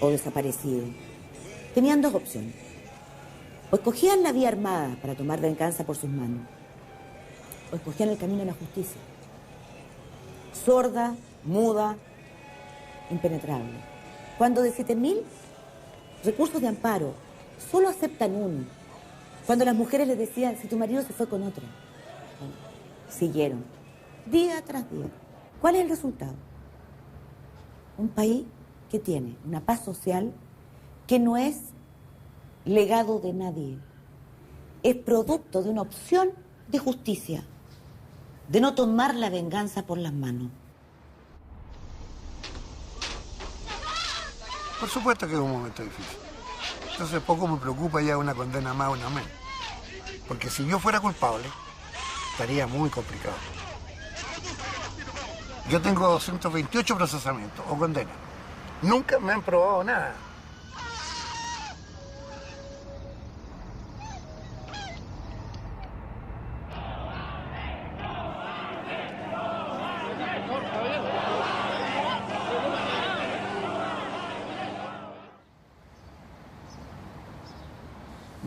o desaparecidos tenían dos opciones. O escogían la vía armada para tomar venganza por sus manos, o escogían el camino de la justicia. Sorda, muda, impenetrable. Cuando de 7.000 recursos de amparo solo aceptan uno, cuando las mujeres les decían, si tu marido se fue con otra, bueno, siguieron, día tras día. ¿Cuál es el resultado? Un país que tiene una paz social que no es legado de nadie, es producto de una opción de justicia, de no tomar la venganza por las manos. Por supuesto que es un momento difícil. Entonces poco me preocupa ya una condena más o una menos. Porque si yo fuera culpable, estaría muy complicado. Yo tengo 228 procesamientos o condenas. Nunca me han probado nada.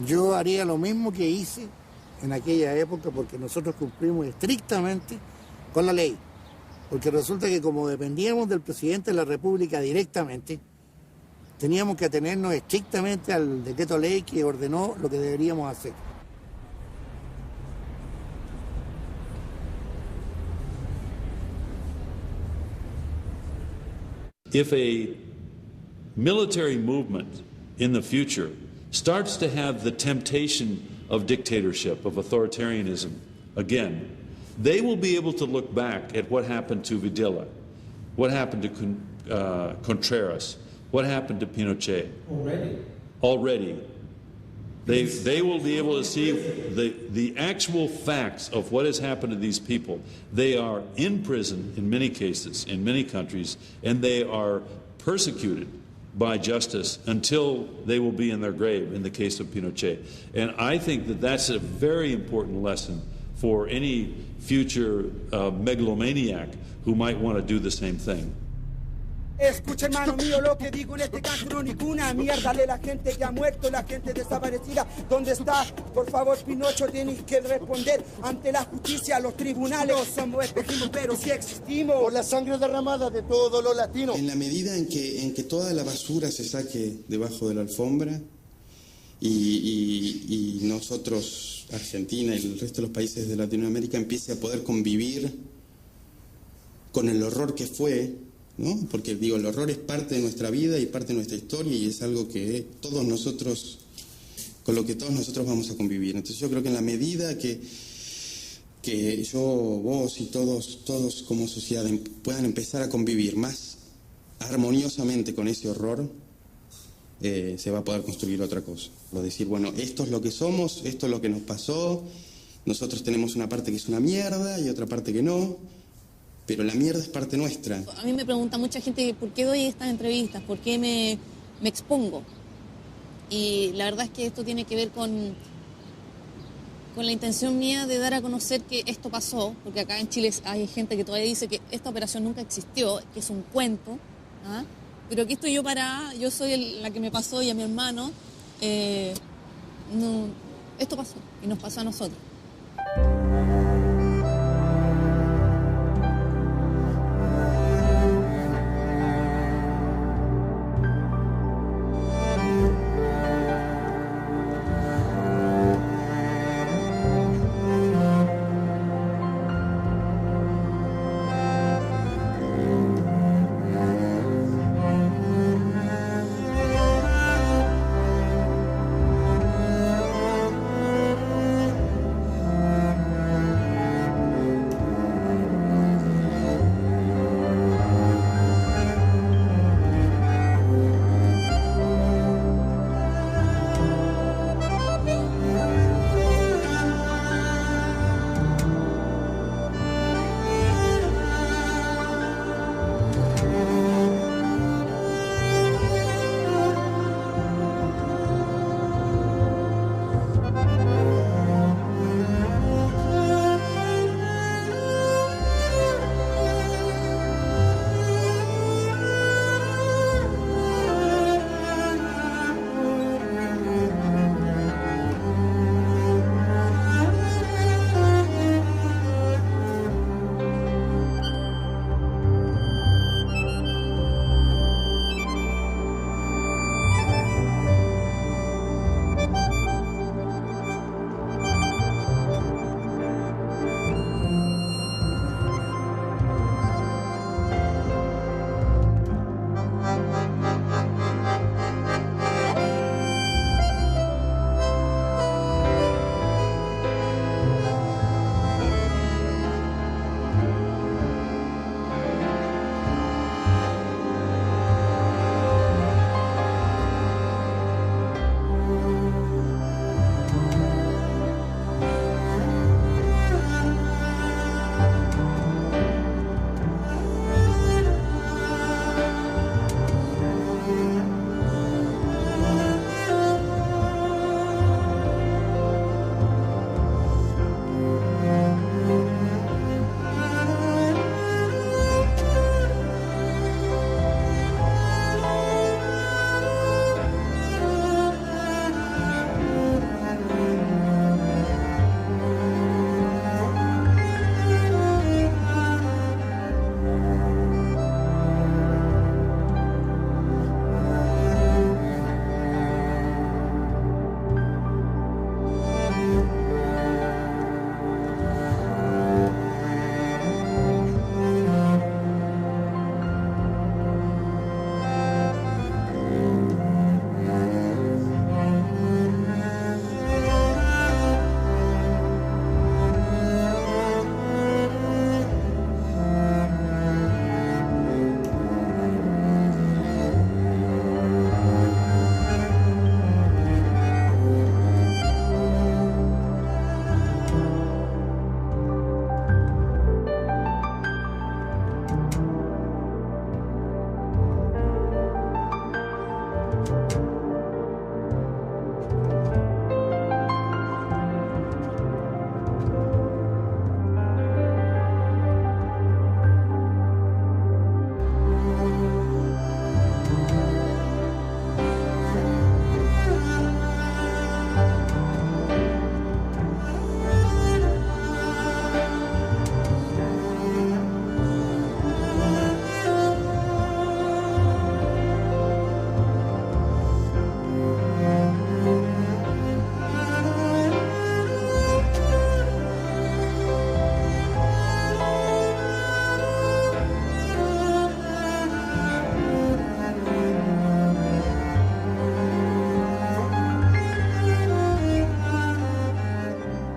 Yo haría lo mismo que hice en aquella época porque nosotros cumplimos estrictamente con la ley. Porque resulta que como dependíamos del presidente de la República directamente, teníamos que atenernos estrictamente al decreto ley que ordenó lo que deberíamos hacer. If a military movement in the future starts to have the temptation of dictatorship, of authoritarianism, again, they will be able to look back at what happened to Videla, what happened to Contreras, what happened to Pinochet. Already. They will be able to see the actual facts of what has happened to these people. They are in prison in many cases, in many countries, and they are persecuted by justice until they will be in their grave, in the case of Pinochet. And I think that that's a very important lesson for any future megalomaniac who might want to do the same thing. Escucha, hermano mío, lo que digo en este canto, no ninguna mierda de la gente que ha muerto, la gente desaparecida. ¿Dónde está? Por favor, Pinocho, tienes que responder ante la justicia, los tribunales. No somos espejismos, pero sí existimos. Por la sangre derramada de todos los latinos. En la medida en que toda la basura se saque debajo de la alfombra y nosotros, Argentina y el resto de los países de Latinoamérica, empiece a poder convivir con el horror que fue, ¿no? Porque digo, el horror es parte de nuestra vida y parte de nuestra historia y es algo que todos nosotros, con lo que todos nosotros vamos a convivir. Entonces yo creo que en la medida que yo, vos y todos como sociedad puedan empezar a convivir más armoniosamente con ese horror, se va a poder construir otra cosa. O decir, bueno, esto es lo que somos, esto es lo que nos pasó, nosotros tenemos una parte que es una mierda y otra parte que no, pero la mierda es parte nuestra. A mí me pregunta mucha gente por qué doy estas entrevistas, por qué me expongo. Y la verdad es que esto tiene que ver con la intención mía de dar a conocer que esto pasó, porque acá en Chile hay gente que todavía dice que esta operación nunca existió, que es un cuento, pero aquí estoy yo soy la que me pasó y a mi hermano, no, esto pasó y nos pasó a nosotros.